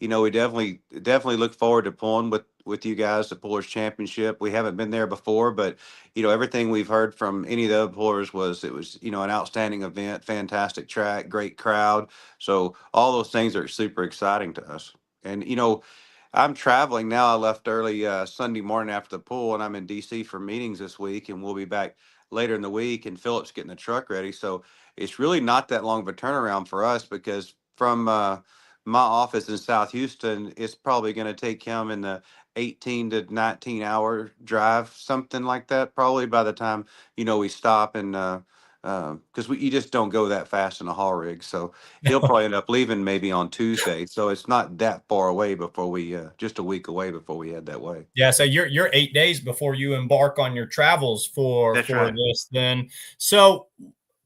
[SPEAKER 1] we definitely look forward to pulling with you guys the Pullers Championship. We haven't been there before, but everything we've heard from any of the other pullers was an outstanding event, fantastic track, great crowd. So all those things are super exciting to us. And I'm traveling now. I left early Sunday morning after the pool, and I'm in DC for meetings this week, and we'll be back later in the week. And Philip's getting the truck ready, so it's really not that long of a turnaround for us, because from my office in South Houston, it's probably going to take him in the 18 to 19 hour drive, something like that, probably by the time we stop, and because you just don't go that fast in a haul rig. So he'll probably end up leaving maybe on Tuesday. So it's not that far away before we just a week away before we head that way.
[SPEAKER 5] Yeah, so you're 8 days before you embark on your travels for
[SPEAKER 1] right.
[SPEAKER 5] this then. So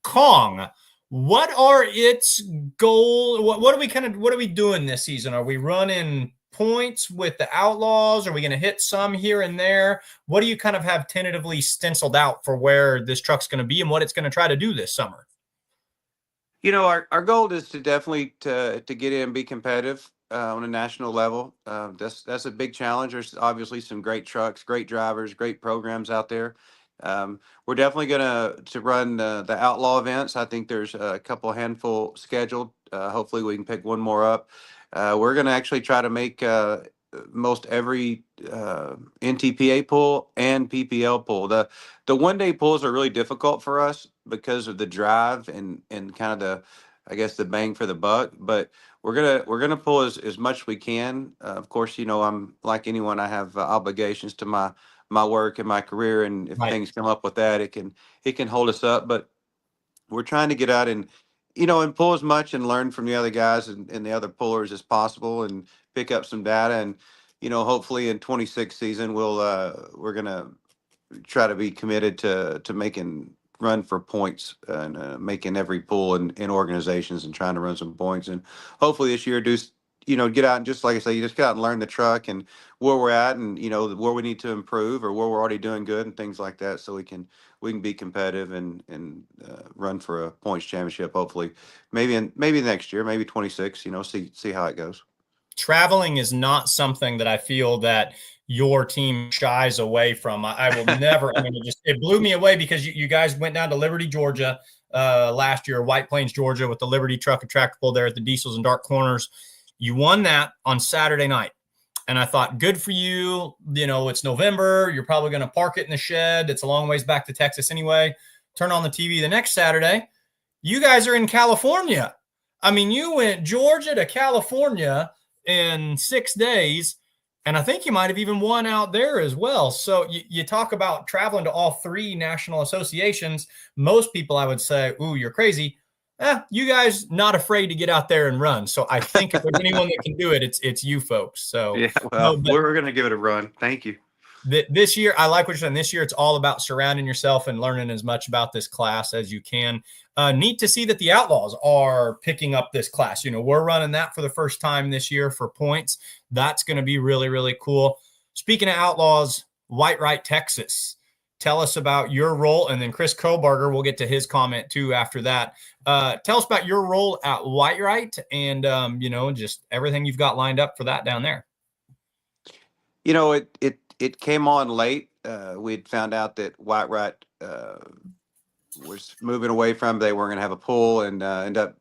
[SPEAKER 5] Kong, what are its goals? What are we doing this season? Are we running points with the Outlaws? Are we going to hit some here and there? What do you kind of have tentatively stenciled out for where this truck's going to be and what it's going to try to do this summer?
[SPEAKER 1] Our goal is to definitely to get in and be competitive on a national level. That's a big challenge. There's obviously some great trucks, great drivers, great programs out there. We're definitely going to run the Outlaw events. I think there's a handful scheduled. Hopefully we can pick one more up. We're going to actually try to make most every NTPA pull and PPL pull. The 1 day pulls are really difficult for us because of the drive and kind of the bang for the buck. But we're gonna pull as much as we can. Of course, I'm like anyone. I have obligations to my work and my career, and if things come up with that, it can hold us up. But we're trying to get out and and pull as much and learn from the other guys and the other pullers as possible, and pick up some data. And hopefully in 26 season we're gonna try to be committed to making run for points and making every pull in organizations and trying to run some points. And hopefully this year get out and, just like I say, you just get out and learn the truck and where we're at, and where we need to improve or where we're already doing good and things like that, so we can be competitive and run for a points championship. Hopefully, maybe next year, maybe 26. See how it goes.
[SPEAKER 5] Traveling is not something that I feel that your team shies away from. I will never. I mean, it blew me away because you guys went down to Liberty, Georgia last year, White Plains, Georgia, with the Liberty truck and tractor pull there at the Diesels and Dark Corners. You won that on Saturday night. And I thought, good for you. It's November. You're probably going to park it in the shed. It's a long ways back to Texas anyway. Turn on the TV the next Saturday. You guys are in California. I mean, you went Georgia to California in 6 days. And I think you might have even won out there as well. So you talk about traveling to all three national associations. Most people, I would say, ooh, you're crazy. you guys not afraid to get out there and run. So I think if there's anyone that can do it, it's you folks. So
[SPEAKER 1] Yeah, well, we're going to give it a run. Thank you.
[SPEAKER 5] This year, I like what you're saying. This year, it's all about surrounding yourself and learning as much about this class as you can. Neat to see that the Outlaws are picking up this class. We're running that for the first time this year for points. That's going to be really, really cool. Speaking of Outlaws, Whitewright, Texas. Tell us about your role, and then Chris Kobarger, we'll get to his comment too after that. Tell us about your role at Whitewright and, just everything you've got lined up for that down there.
[SPEAKER 1] It came on late. We'd found out that Whitewright was moving away from. They weren't going to have a pool, and end up,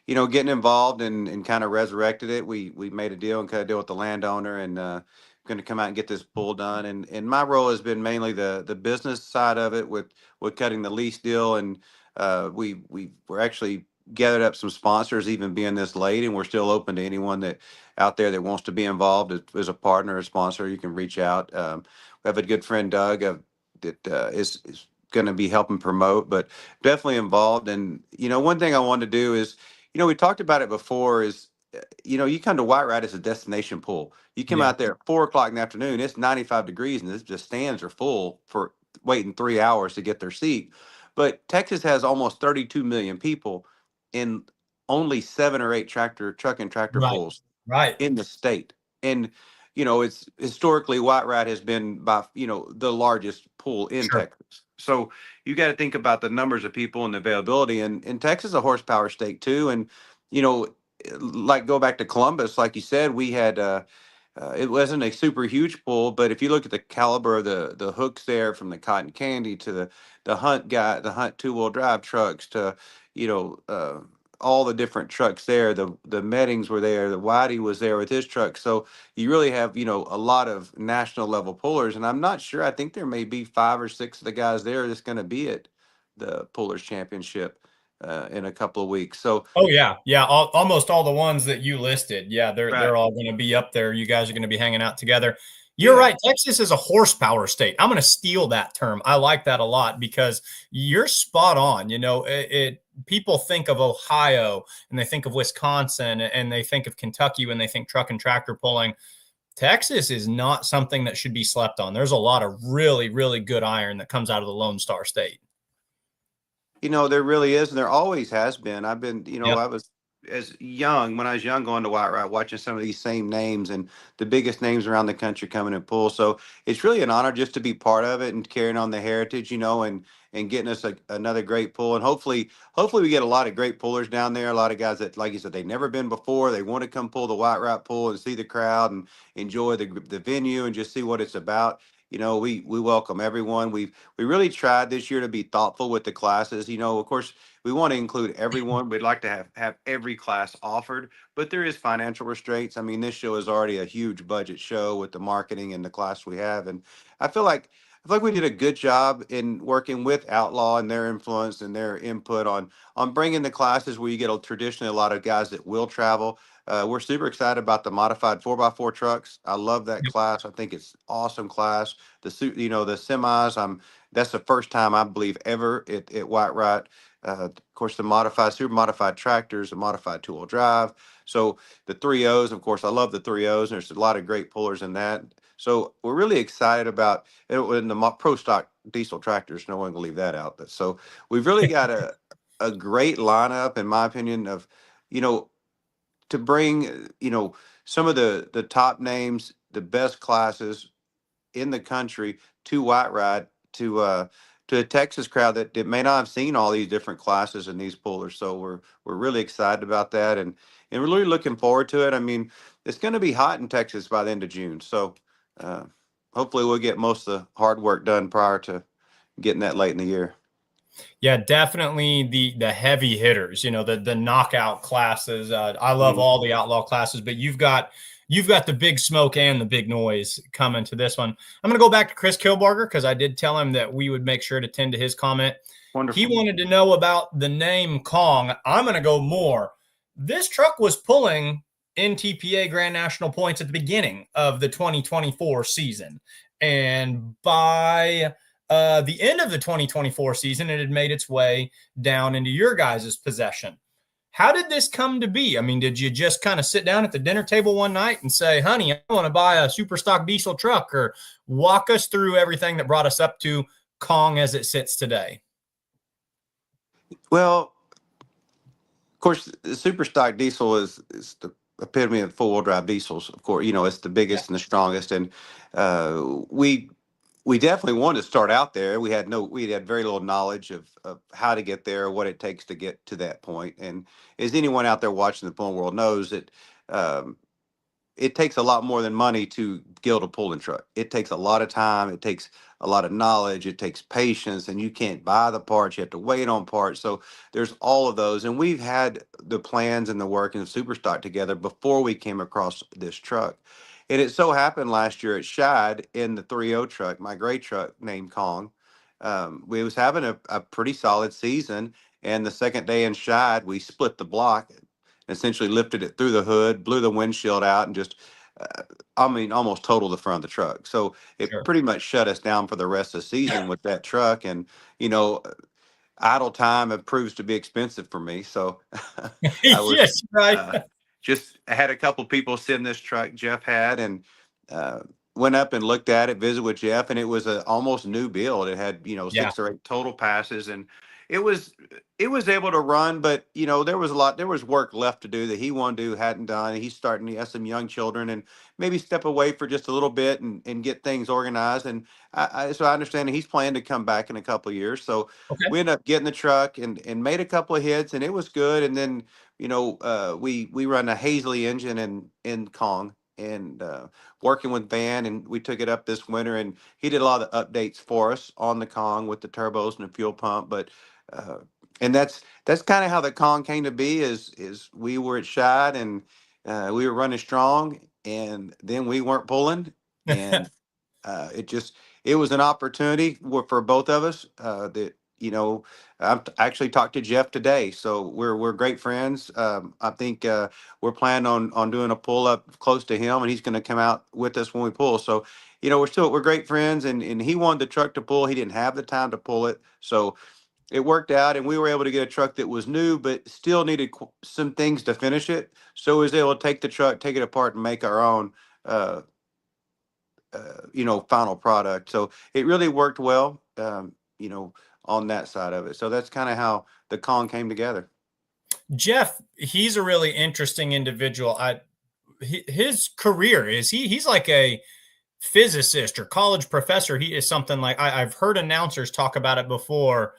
[SPEAKER 1] getting involved and kind of resurrected it. We made a deal and cut a deal with the landowner, and going to come out and get this pool done. And my role has been mainly the business side of it with cutting the lease deal, and we're actually gathered up some sponsors even being this late, and we're still open to anyone that out there that wants to be involved as a partner or sponsor. You can reach out. We have a good friend, Doug, that is going to be helping promote, but definitely involved. And one thing I wanted to do is, we talked about it before, is you come to Whitewright as a destination pool. You come out there at 4 o'clock in the afternoon, it's 95 degrees and the stands are full for waiting 3 hours to get their seat. But Texas has almost 32 million people in only 7 or 8 truck and tractor pools in the state. And, it's historically Whitewright has been by, the largest pool in Texas. So you got to think about the numbers of people and the availability, and Texas is a horsepower state too. And, like go back to Columbus, like you said, we had, it wasn't a super huge pool, but if you look at the caliber of the hooks there, from the cotton candy to the hunt 2-wheel drive trucks to, all the different trucks there, the Meddings were there, the Whitey was there with his truck. So you really have, a lot of national level pullers. And I'm not sure, I think there may be 5 or 6 of the guys there that's going to be at the Pullers Championship in a couple of weeks. So
[SPEAKER 5] almost all the ones that you listed, they're all going to be up there. You guys are going to be hanging out together. You're right. Texas is a horsepower state. I'm going to steal that term. I like that a lot because you're spot on. People think of Ohio and they think of Wisconsin and they think of Kentucky when they think truck and tractor pulling. Texas is not something that should be slept on. There's a lot of really, really good iron that comes out of the Lone Star State.
[SPEAKER 1] There really is, and there always has been. I've been, I was when I was young, going to Whitewright, watching some of these same names and the biggest names around the country coming in pool. So it's really an honor just to be part of it and carrying on the heritage, and getting us another great pool. And hopefully we get a lot of great pullers down there. A lot of guys that, like you said, they've never been before. They want to come pull the Whitewright pool and see the crowd and enjoy the venue and just see what it's about. We welcome everyone. We really tried this year to be thoughtful with the classes. Of course, we want to include everyone. We'd like to have every class offered, but there is financial restraints. I mean, this show is already a huge budget show with the marketing and the class we have. And I feel like we did a good job in working with Outlaw and their influence and their input on bringing the classes where you get traditionally a lot of guys that will travel. We're super excited about the modified 4x4 trucks. I love that class. I think it's awesome class. The semis. That's the first time I believe ever at Whitewright. Of course, the super modified tractors, the modified 2-wheel drive. So the 3.0s, of course, I love the 3.0s. There's a lot of great pullers in that. So we're really excited about it in the pro stock diesel tractors. No one can leave that out. So we've really got a great lineup, in my opinion, of, to bring, some of the top names, the best classes in the country to Whitewright, to a Texas crowd that may not have seen all these different classes and these pullers. So we're really excited about that, and we're really looking forward to it. I mean, it's going to be hot in Texas by the end of June. So hopefully we'll get most of the hard work done prior to getting that late in the year.
[SPEAKER 5] Yeah, definitely the heavy hitters, the knockout classes. I love all the outlaw classes, but you've got the big smoke and the big noise coming to this one. I'm going to go back to Chris Kobarger because I did tell him that we would make sure to tend to his comment. Wonderful. He wanted to know about the name Kong. I'm going to go more. This truck was pulling NTPA Grand National points at the beginning of the 2024 season. And by the end of the 2024 season, it had made its way down into your guys' possession. How did this come to be? I mean, did you just kind of sit down at the dinner table one night and say, honey, I want to buy a super stock diesel truck? Or walk us through everything that brought us up to Kong as it sits today.
[SPEAKER 1] Well, of course, the super stock diesel is the epitome of four-wheel drive diesels. Of course, it's the biggest and the strongest, and we definitely wanted to start out there. We had very little knowledge of how to get there, what it takes to get to that point. And as anyone out there watching the pulling world knows, that um, it takes a lot more than money to build a pulling truck. It takes a lot of time. It takes a lot of knowledge. It takes patience, and you can't buy the parts. You have to wait on parts. So there's all of those. And we've had the plans and the work and the Superstock together before we came across this truck. And it so happened last year at Shad in the 3.0 truck, my gray truck named Kong. We was having a pretty solid season. And the second day in Shad, we split the block, essentially lifted it through the hood, blew the windshield out, and just, almost totaled the front of the truck. So it
[SPEAKER 5] Sure.
[SPEAKER 1] pretty much shut us down for the rest of the season with that truck. And, you know, idle time it proves to be expensive for me. So I was
[SPEAKER 5] Yes, right.
[SPEAKER 1] just I had a couple people send this truck Jeff had, and uh, went up and looked at it, visited with Jeff, and it was a almost new build. It had
[SPEAKER 5] Yeah.
[SPEAKER 1] 6 or 8 total passes, and it was it was able to run, but there was work left to do that he wanted to do, hadn't done. He has some young children, and maybe step away for just a little bit and get things organized. And so I understand he's planning to come back in a couple of years. So
[SPEAKER 5] Okay.
[SPEAKER 1] we ended up getting the truck and made a couple of hits, and it was good. And then we run a Hazley engine in Kong, and working with Van, and we took it up this winter, and he did a lot of the updates for us on the Kong with the turbos and the fuel pump. But uh, and that's kind of how the Kong came to be. Is we were at Shad, and we were running strong, and then we weren't pulling, and it was an opportunity for both of us. That actually talked to Jeff today, so we're great friends. I think we're planning on doing a pull up close to him, and he's going to come out with us when we pull. So we're great friends, and he wanted the truck to pull. He didn't have the time to pull it, so it worked out, and we were able to get a truck that was new but still needed some things to finish it. So we was able to take the truck, take it apart, and make our own. Final product. So it really worked well, on that side of it. So that's kind of how the Kong came together.
[SPEAKER 5] Jeff, he's a really interesting individual. His career he's like a physicist or college professor. He is something like I've heard announcers talk about it before.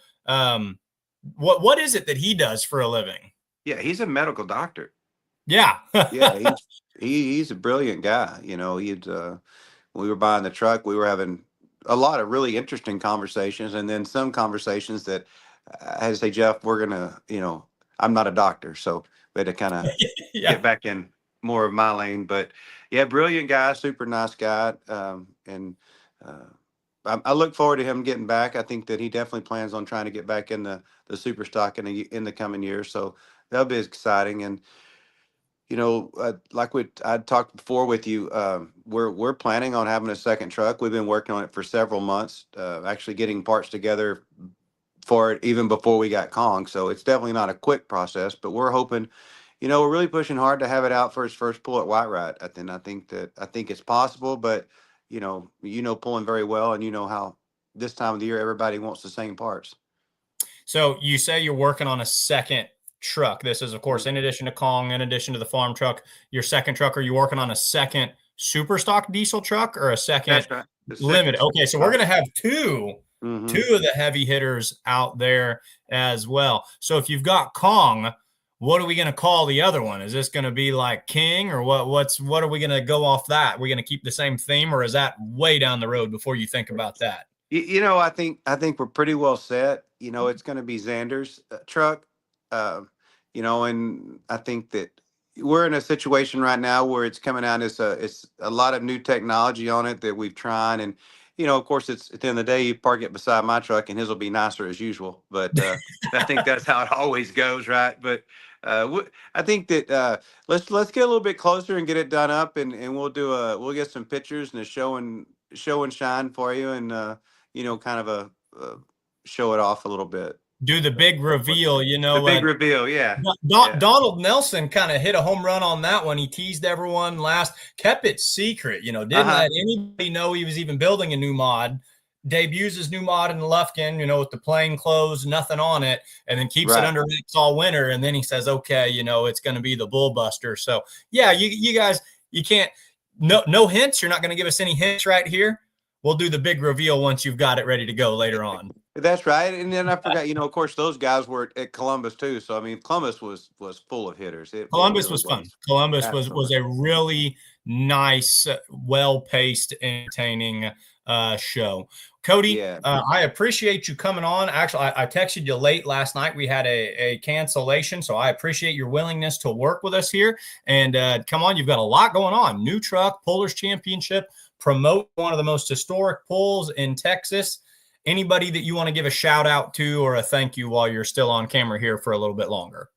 [SPEAKER 5] What is it that he does for a living?
[SPEAKER 1] Yeah, he's a medical doctor.
[SPEAKER 5] Yeah.
[SPEAKER 1] Yeah, he's a brilliant guy. We were buying the truck, we were having a lot of really interesting conversations, and then some conversations that I had to say, Jeff, we're gonna, I'm not a doctor, so we had to kind of
[SPEAKER 5] Yeah.
[SPEAKER 1] get back in more of my lane. But yeah, brilliant guy, super nice guy, and I look forward to him getting back. I think that he definitely plans on trying to get back in the super stock in the coming years. So that'll be exciting. And like I talked before with you, we're planning on having a second truck. We've been working on it for several months, actually getting parts together for it even before we got Kong. So it's definitely not a quick process, but we're hoping, we're really pushing hard to have it out for his first pull at Whitewright. I think it's possible, but pulling very well, and you know how this time of the year everybody wants the same parts.
[SPEAKER 5] So you say you're working on a second truck. This is, of course, in addition to Kong, in addition to the farm truck, your second truck. Are you working on a second super stock diesel truck or a second
[SPEAKER 1] That's right.
[SPEAKER 5] limited? Okay, so we're going to have two
[SPEAKER 1] Mhm.
[SPEAKER 5] of the heavy hitters out there as well. So if you've got Kong, what are we going to call the other one? Is this going to be like King, or what are we going to go off that? Are we going to keep the same theme, or is that way down the road before you think about that?
[SPEAKER 1] I think we're pretty well set. It's going to be Xander's truck. And I think that we're in a situation right now where it's coming out as it's a lot of new technology on it that we've tried. And of course, it's at the end of the day, you park it beside my truck, and his will be nicer as usual. But I think that's how it always goes, right? But I think that let's get a little bit closer and get it done up, and we'll get some pictures and a show and shine for you, and kind of show it off a little bit.
[SPEAKER 5] do the big reveal.
[SPEAKER 1] The big reveal, yeah.
[SPEAKER 5] Donald Nelson kind of hit a home run on that one. He teased everyone last, kept it secret, didn't let anybody know he was even building a new mod. Debuts his new mod in Lufkin, with the plain clothes, nothing on it, and then keeps it under wraps all winter. And then he says, okay, it's going to be the Bullbuster. So, yeah, you guys, you can't, no hints. You're not going to give us any hints right here. We'll do the big reveal once you've got it ready to go later on.
[SPEAKER 1] That's right. And then I forgot, of course, those guys were at Columbus too. So, I mean, Columbus was full of hitters.
[SPEAKER 5] Columbus was fun. Columbus was a really nice, well-paced, entertaining show. Cody, I appreciate you coming on. Actually, I texted you late last night. We had a cancellation, so I appreciate your willingness to work with us here. And come on, you've got a lot going on. New truck, Pullers Championship, promote one of the most historic pulls in Texas. Anybody that you want to give a shout out to or a thank you while you're still on camera here for a little bit longer?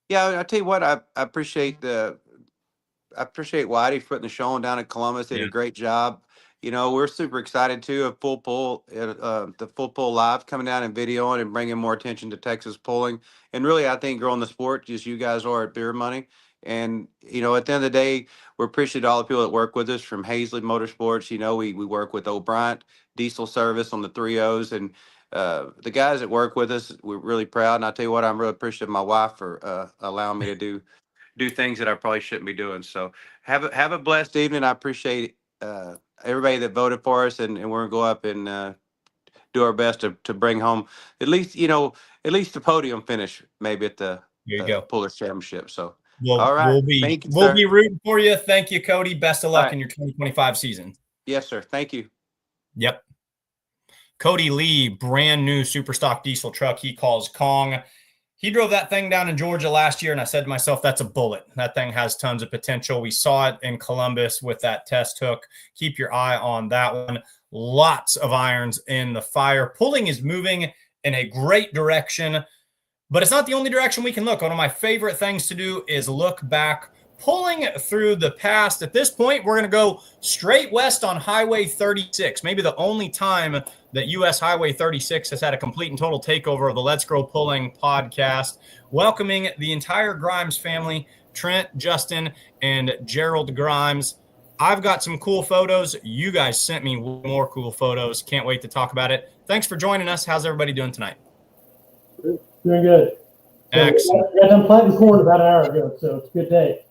[SPEAKER 1] Yeah, I tell you what, I appreciate Whitey for putting the show on down in Columbus. Did a great job. We're super excited too of Full Pull, the Full Pull Live coming down and videoing and bringing more attention to Texas pulling. And really, I think growing the sport, just you guys are at Beer Money. And, at the end of the day, we're appreciative of all the people that work with us from Hazley Motorsports. We work with O'Brien Diesel Service on the 3.0s. And the guys that work with us, we're really proud. And I tell you what, I'm really appreciative of my wife for allowing me to do things that I probably shouldn't be doing. So have a blessed evening. I appreciate everybody that voted for us, and we're gonna go up and do our best to bring home at least the podium finish, maybe at the Pullers Championship. So all right,
[SPEAKER 5] we'll be rooting for you. Thank you, Cody. Best of luck in your 2025 season.
[SPEAKER 1] Yes, sir. Thank you.
[SPEAKER 5] Yep. Cody Lee, brand new super stock diesel truck he calls Kong. He drove that thing down in Georgia last year, and I said to myself, that's a bullet. That thing has tons of potential. We saw it in Columbus with that test hook. Keep your eye on that one. Lots of irons in the fire. Pulling is moving in a great direction, but it's not the only direction we can look. One of my favorite things to do is look back, pulling through the past. At this point, we're going to go straight west on Highway 36, maybe the only time that U.S. Highway 36 has had a complete and total takeover of the Let's Grow Pulling podcast, welcoming the entire Grimes family, Trent, Justin, and Gerald Grimes. I've got some cool photos. You guys sent me more cool photos. Can't wait to talk about it. Thanks for joining us. How's everybody doing tonight?
[SPEAKER 7] Doing good.
[SPEAKER 5] Excellent.
[SPEAKER 7] I got done planting corn about an hour ago, so it's a good day.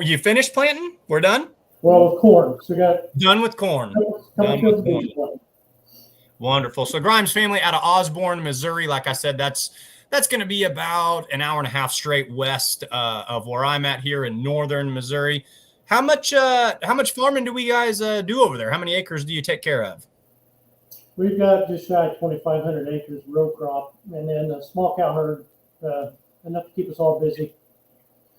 [SPEAKER 5] You finished planting? We're done?
[SPEAKER 7] Well, with corn. So got
[SPEAKER 5] done with corn. Wonderful. So Grimes family out of Osborne, Missouri. Like I said, that's going to be about an hour and a half straight west of where I'm at here in northern Missouri. How much farming do we guys do over there? How many acres do you take care of?
[SPEAKER 7] We've got just shy of 2,500 acres row crop, and then a small cow herd, enough to keep us all busy.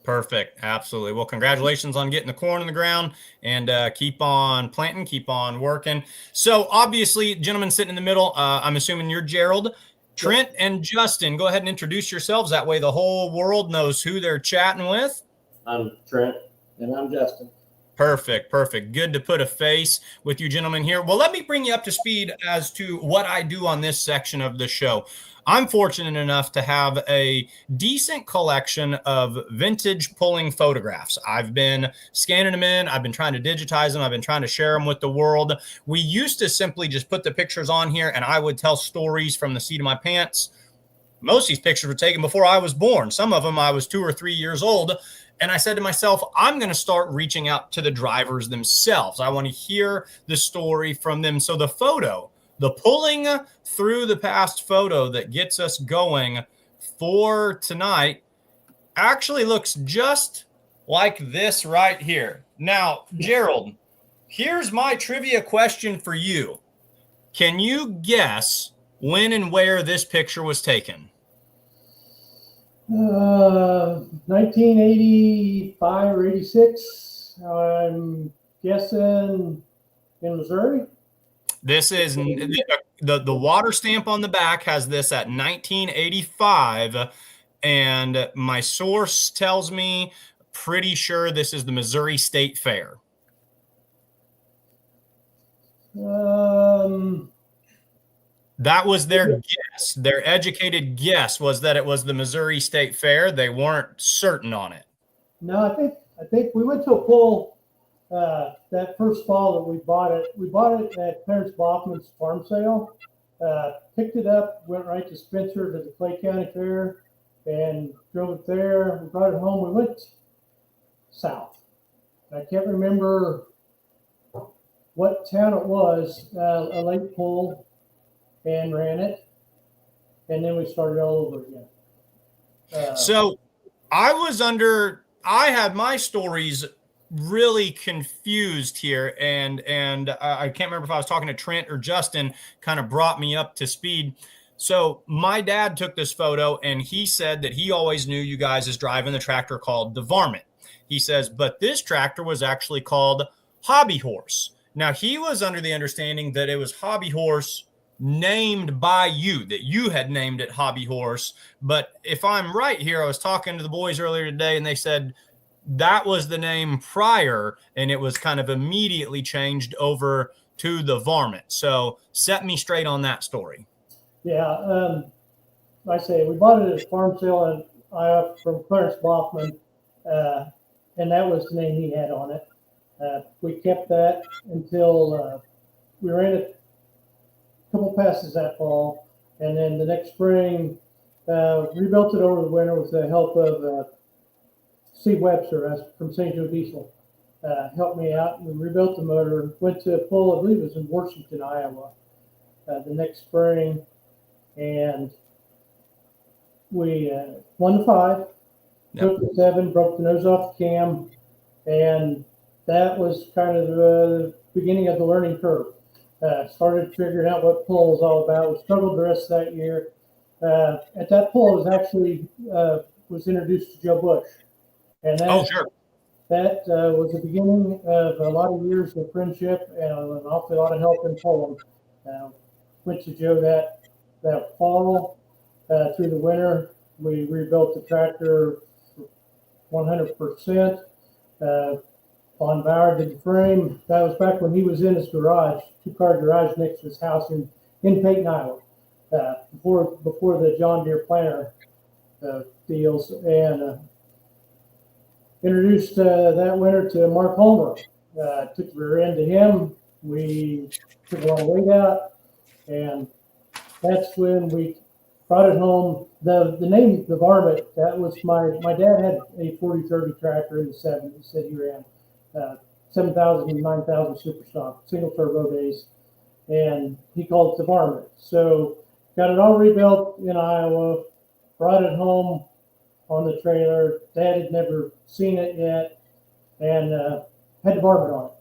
[SPEAKER 5] Perfect. Absolutely. Well, congratulations on getting the corn in the ground, and keep on planting, keep on working. So obviously, gentlemen sitting in the middle, I'm assuming you're Gerald. Trent and Justin, go ahead and introduce yourselves. That way the whole world knows who they're chatting with.
[SPEAKER 3] I'm Trent.
[SPEAKER 7] And I'm Justin.
[SPEAKER 5] Perfect. Good to put a face with you gentlemen here. Well, let me bring you up to speed as to what I do on this section of the show. I'm fortunate enough to have a decent collection of vintage pulling photographs. I've been scanning them in. I've been trying to digitize them. I've been trying to share them with the world. We used to simply just put the pictures on here, and I would tell stories from the seat of my pants. Most of these pictures were taken before I was born. Some of them I was 2 or 3 years old. And I said to myself, I'm going to start reaching out to the drivers themselves. I want to hear the story from them. So the photo, the pulling through the past photo that gets us going for tonight actually looks just like this right here. Now, Gerald, here's my trivia question for you. Can you guess when and where this picture was taken?
[SPEAKER 7] 1985 or 86. I'm guessing in Missouri.
[SPEAKER 5] This is the water stamp on the back has this at 1985, and my source tells me pretty sure this is the Missouri State Fair. That was their guess. Their educated guess was that it was the Missouri State Fair. They weren't certain on it.
[SPEAKER 7] No, I think we went to a pull that first fall that we bought it. We bought it at Clarence Baughman's farm sale. Picked it up, went right to Spencer to the Clay County Fair, and drove it there. We brought it home. We went south. I can't remember what town it was. A late pull, and ran it, and then we started all over again.
[SPEAKER 5] So I had my stories really confused here, and I can't remember if I was talking to Trent or Justin, kind of brought me up to speed. So my dad took this photo, and he said that he always knew you guys as driving the tractor called the Varmint. He says, but this tractor was actually called Hobby Horse. Now, he was under the understanding that it was Hobby Horse named by you, that you had named it Hobby Horse. But if I'm right here, I was talking to the boys earlier today, and they said that was the name prior, and it was kind of immediately changed over to the Varmint. So set me straight on that story.
[SPEAKER 7] Yeah, like I say, we bought it at a farm sale and from Clarence Baughman, and that was the name he had on it. We kept that until we ran it a couple passes that fall, and then the next spring rebuilt it over the winter with the help of Steve Webster from St. Joe Diesel. Helped me out, and we rebuilt the motor. Went to a pull, I believe it was in Washington, Iowa, the next spring, and we won the 5, took the 7, broke the nose off the cam, and that was kind of the beginning of the learning curve. Started figuring out what pull was all about. We struggled the rest of that year. At that pull, I was actually was introduced to Joe Bush, and that, that was the beginning of a lot of years of friendship and an awfully lot of help in pulling. Went to Joe that fall through the winter. We rebuilt the tractor 100%. Von Bauer did the frame. That was back when he was in his garage, 2-car garage next to his house in Peyton, Iowa, before the John Deere planter deals, and introduced that winter to Mark Homer. Took the rear end to him. We took a long weight out, and that's when we brought it home. The name, the Varmint, that was my dad had a 40-30 tractor in the 70s that he ran. 7,000 and 9,000 super stock, single turbo days, and he called it the Varmint. So got it all rebuilt in Iowa, brought it home on the trailer. Dad had never seen it yet, and had the Varmint on it.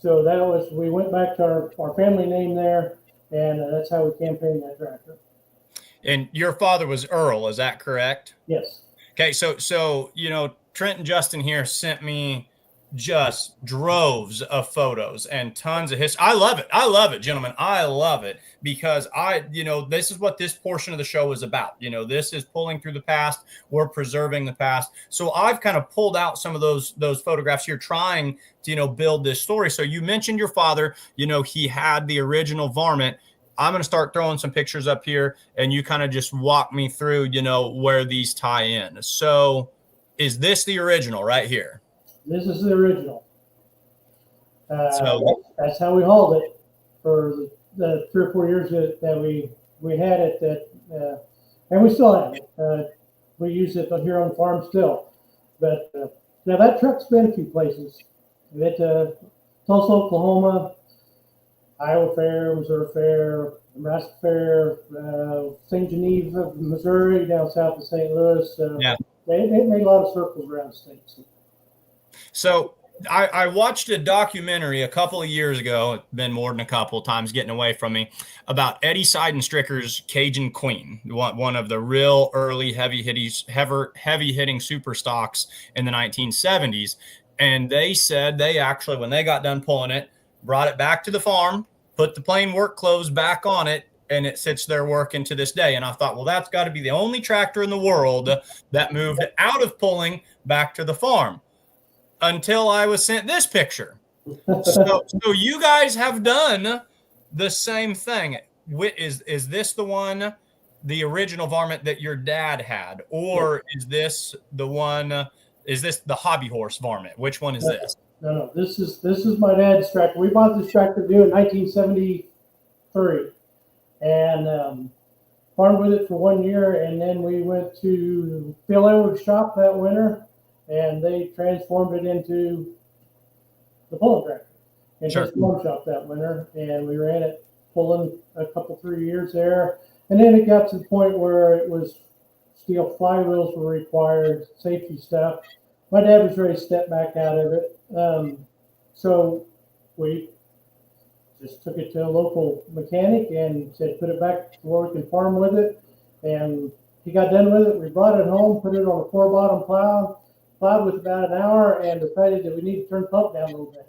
[SPEAKER 7] So that was, we went back to our family name there, and that's how we campaigned that tractor.
[SPEAKER 5] And your father was Earl, is that correct?
[SPEAKER 7] Yes.
[SPEAKER 5] Okay, so you know, Trent and Justin here sent me just droves of photos and tons of history. I love it, gentlemen. I love it because this is what this portion of the show is about. You know, this is pulling through the past. We're preserving the past. So I've kind of pulled out some of those photographs here, trying to, build this story. So you mentioned your father, he had the original Varmint. I'm going to start throwing some pictures up here, and you kind of just walk me through, where these tie in. So is this the original right here?
[SPEAKER 7] This is the original. That's how we hauled it for the 3 or 4 years that we had it. And we still have it. We use it here on the farm still. But now that truck's been a few places. Tulsa, Oklahoma, Iowa Fair, Missouri Fair, Nebraska Fair, St. Genevieve, Missouri, down south of St. Louis. They made a lot of circles around the state.
[SPEAKER 5] So I watched a documentary a couple of years ago, it's been more than a couple of times getting away from me, about Eddie Seidenstricker's Cajun Queen, one of the real early heavy-hitting super stocks in the 1970s. And they said they actually, when they got done pulling it, brought it back to the farm, put the plain work clothes back on it, and it sits there working to this day. And I thought, well, that's got to be the only tractor in the world that moved out of pulling back to the farm. Until I was sent this picture. So you guys have done the same thing. is this the one, the original varmint that your dad had, or is this the one? Is this the hobby horse varmint? Which one is this?
[SPEAKER 7] No. This is my dad's tractor. We bought this tractor new in 1973, and farmed with it for 1 year, and then we went to Phil Edwards' shop that winter, and they transformed it into the pulling tractor in his farm shop that winter, and we ran it pulling a couple 3 years there, and then it got to the point where it was steel flywheels were required, safety stuff. My dad was ready to step back out of it, so we just took it to a local mechanic and said, put it back to where we can farm with it. And he got done with it. We brought it home, put it on a 4-bottom plow, plowed with about an hour, and decided that we need to turn the pump down a little bit.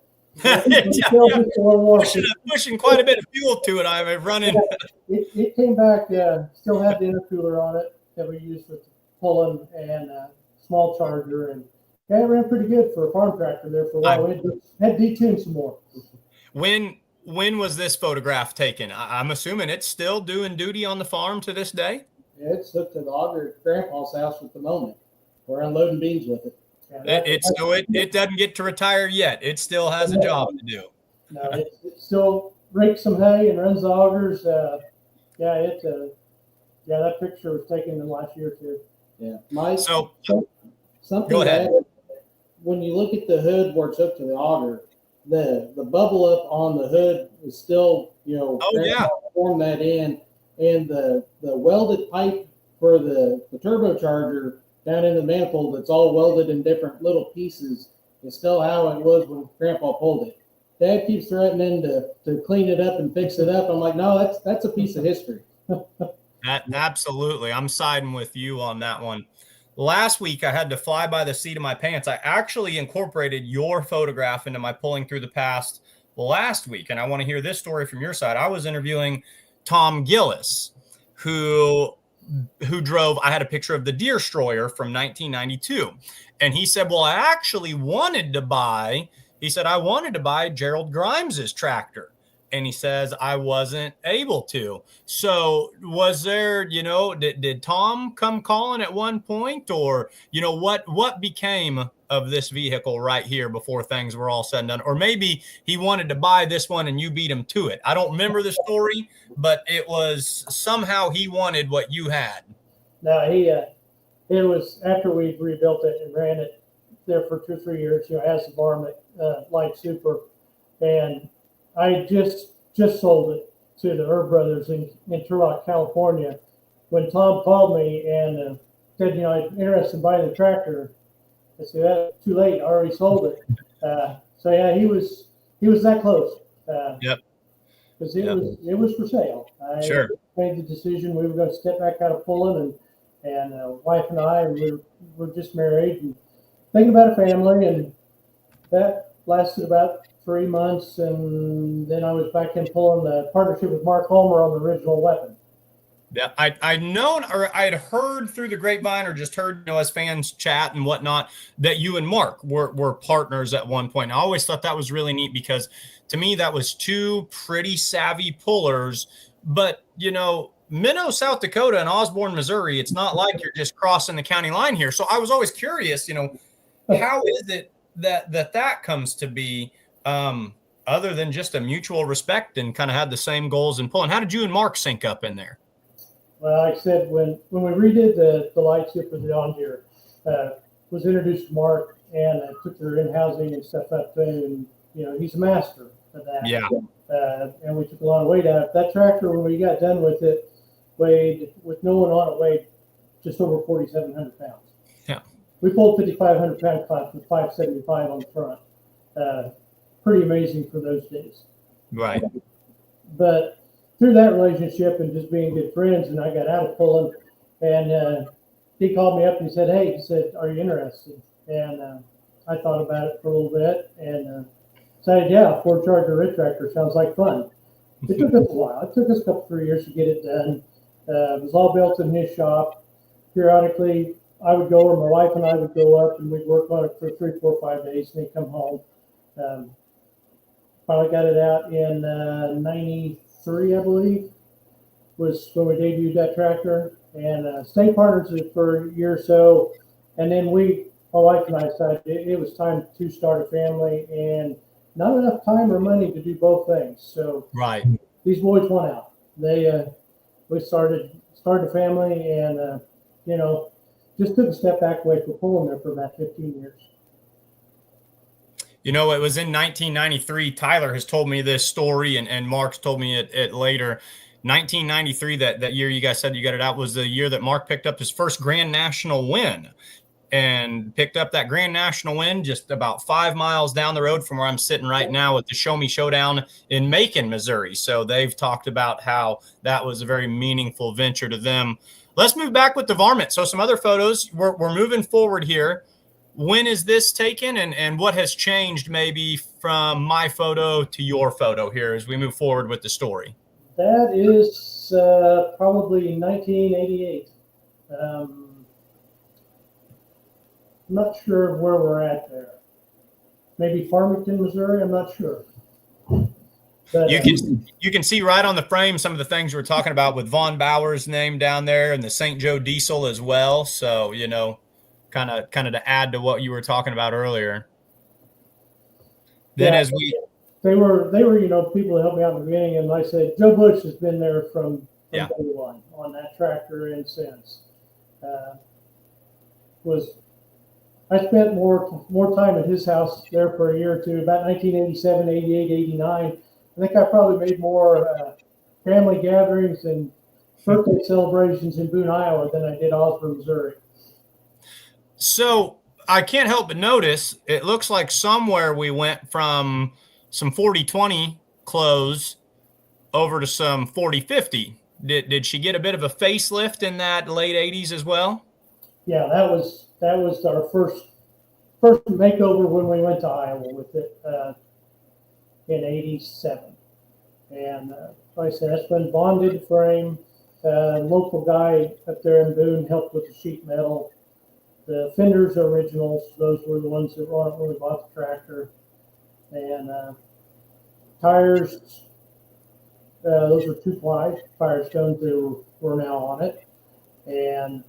[SPEAKER 5] Pushing quite a bit of fuel to it. I'm running.
[SPEAKER 7] It came back, still had the intercooler on it that we used with pulling and small charger. And it ran pretty good for a farm tractor there for a while. We had detuned some more.
[SPEAKER 5] When was this photograph taken? I'm assuming it's still doing duty on the farm to this day?
[SPEAKER 8] Yeah, it's hooked to the auger at Grandpa's house at the moment. We're unloading beans with it.
[SPEAKER 5] It doesn't get to retire yet. It still has a job to do.
[SPEAKER 7] No, it still rakes some hay and runs the augers. That picture was taken in the last year or two.
[SPEAKER 8] Yeah. Something
[SPEAKER 5] go ahead.
[SPEAKER 8] When you look at the hood where it's hooked to the auger, the bubble up on the hood is still, form that in, and the welded pipe for the turbocharger down in the manifold that's all welded in different little pieces is still how it was when Grandpa pulled it. Dad keeps threatening to clean it up and fix it up. I'm like, no, that's a piece of history.
[SPEAKER 5] Absolutely. I'm siding with you on that one. Last week, I had to fly by the seat of my pants. I actually incorporated your photograph into my pulling through the past last week, and I want to hear this story from your side. I was interviewing Tom Gillis, who drove. I had a picture of the Deer Destroyer from 1992, and he said, "Well, I wanted to buy Gerald Grimes's tractor." And he says, I wasn't able to. So was there, did Tom come calling at one point, or, what became of this vehicle right here before things were all said and done? Or maybe he wanted to buy this one and you beat him to it. I don't remember the story, but it was somehow he wanted what you had.
[SPEAKER 7] No, it was after we rebuilt it and ran it there for 2 or 3 years, as a varmint, light super. And I just sold it to the Herb Brothers in Turlock, California. When Tom called me and said, I'm interested in buying the tractor, I said, that's too late. I already sold it. He was that close.
[SPEAKER 5] Yep.
[SPEAKER 7] Because it was for sale. I made the decision we were going to step back out of pulling, and wife and I, we're just married and thinking about a family, and that lasted about 3 months, and then I was back in pulling the partnership with Mark Homer on the original weapon.
[SPEAKER 5] Yeah, I'd heard through the grapevine, or just heard, as fans chat and whatnot, that you and Mark were partners at one point. I always thought that was really neat, because to me that was two pretty savvy pullers. But Minnow, South Dakota, and Osborne, Missouri, it's not like you're just crossing the county line here. So I was always curious, how is it that comes to be? Other than just a mutual respect and kind of had the same goals in pulling. How did you and Mark sync up in there?
[SPEAKER 7] Well, like I said, when we redid the light ship for the John Deere, was introduced to Mark and took their in-housing and stuff up there, and he's a master of that.
[SPEAKER 5] Yeah.
[SPEAKER 7] And we took a lot of weight out. That tractor, when we got done with it, weighed, with no one on it, weighed just over 4,700 pounds.
[SPEAKER 5] Yeah.
[SPEAKER 7] We pulled 5,500 pound class with 575 on the front. Pretty amazing for those days.
[SPEAKER 5] Right.
[SPEAKER 7] But through that relationship and just being good friends, and I got out of pulling, and he called me up and he said, are you interested? And I thought about it for a little bit and decided, yeah, Ford Charger red tractor sounds like fun. It took us a while. It took us a couple, 3 years to get it done. It was all built in his shop. Periodically, I would go, or my wife and I would go up, and we'd work on it for 3, 4, 5 days, and then come home. Finally got it out in 93, I believe. was when we debuted that tractor, and stayed partners for a year or so. And then my wife and I decided it was time to start a family, and not enough time or money to do both things. So
[SPEAKER 5] Right.
[SPEAKER 7] these boys went out. We started a family, and just took a step back away from pulling there for about 15 years.
[SPEAKER 5] It was in 1993. Tyler has told me this story, and Mark's told me it later. 1993, that year you guys said you got it out, was the year that Mark picked up his first Grand National win, and picked up that Grand National win just about 5 miles down the road from where I'm sitting right now at the Show Me Showdown in Macon, Missouri. So they've talked about how that was a very meaningful venture to them. Let's move back with the varmint. So some other photos. We're moving forward here. When is this taken, and what has changed maybe from my photo to your photo here as we move forward with the story?
[SPEAKER 7] That is probably 1988. I'm not sure where we're at there. Maybe Farmington, Missouri. I'm not sure. But,
[SPEAKER 5] you can see right on the frame some of the things we're talking about with Von Bauer's name down there and the St. Joe diesel as well. So, kind of to add to what you were talking about earlier. Then
[SPEAKER 7] they were people that helped me out in the beginning, and like I said, Joe Bush has been there from day one on that tractor, and since I spent more time at his house there for a year or two, about 1987, 88, 89. I think I probably made more family gatherings and birthday celebrations in Boone, Iowa than I did Osborne, Missouri.
[SPEAKER 5] So I can't help but notice it looks like somewhere we went from some 40-20 clothes over to some 40-50. Did she get a bit of a facelift in that late 80s as well?
[SPEAKER 7] Yeah, that was our first makeover when we went to Iowa with it in 87. And like I said, that's when Vaughn did the frame. Local guy up there in Boone helped with the sheet metal. The fenders are originals. Those were the ones that were on it when we bought the tractor. And tires, those were 2-ply Firestones that were now on it. And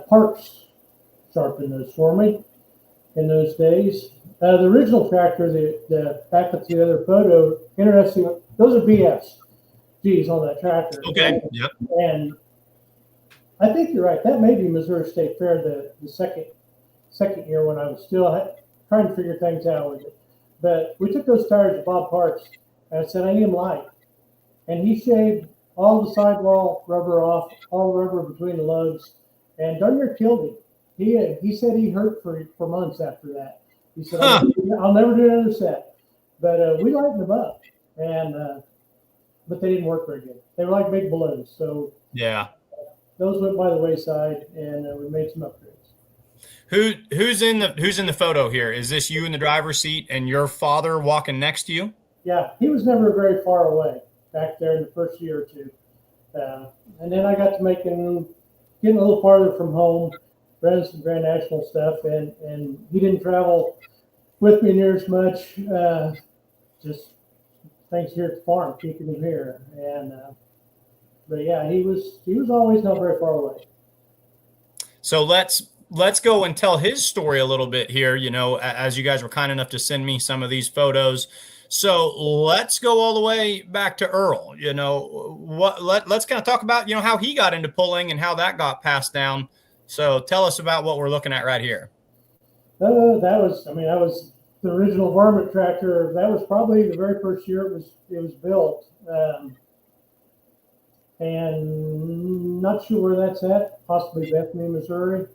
[SPEAKER 7] Parks sharpened those for me in those days. The original tractor, the back up to the other photo, interesting. Those are BFGs on that tractor.
[SPEAKER 5] Okay. Yep.
[SPEAKER 7] And I think you're right. That may be Missouri State Fair the second year when I was still trying to figure things out with it. But we took those tires to Bob Parks, and I said, I need them light. And he shaved all the sidewall rubber off, all the rubber between the lugs, and darn near killed him. He said he hurt for months after that. He said, I'll never do another set. But we lightened them up, and but they didn't work very good. They were like big balloons. So
[SPEAKER 5] yeah,
[SPEAKER 7] those went by the wayside, and we made some upgrades.
[SPEAKER 5] Who's in the photo here? Is this you in the driver's seat and your father walking next to you?
[SPEAKER 7] Yeah, he was never very far away back there in the first year or two. And then I got to getting a little farther from home, running some Grand National stuff, and he didn't travel with me near as much. Just thanks here at the farm, keeping him here. And but yeah, he was always not very far away.
[SPEAKER 5] So let's go and tell his story a little bit here. As you guys were kind enough to send me some of these photos. So let's go all the way back to Earl. Let's kind of talk about how he got into pulling and how that got passed down. So tell us about what we're looking at right here.
[SPEAKER 7] That was the original varmint tractor. That was probably the very first year it was built. And not sure where that's at, possibly Bethany, Missouri.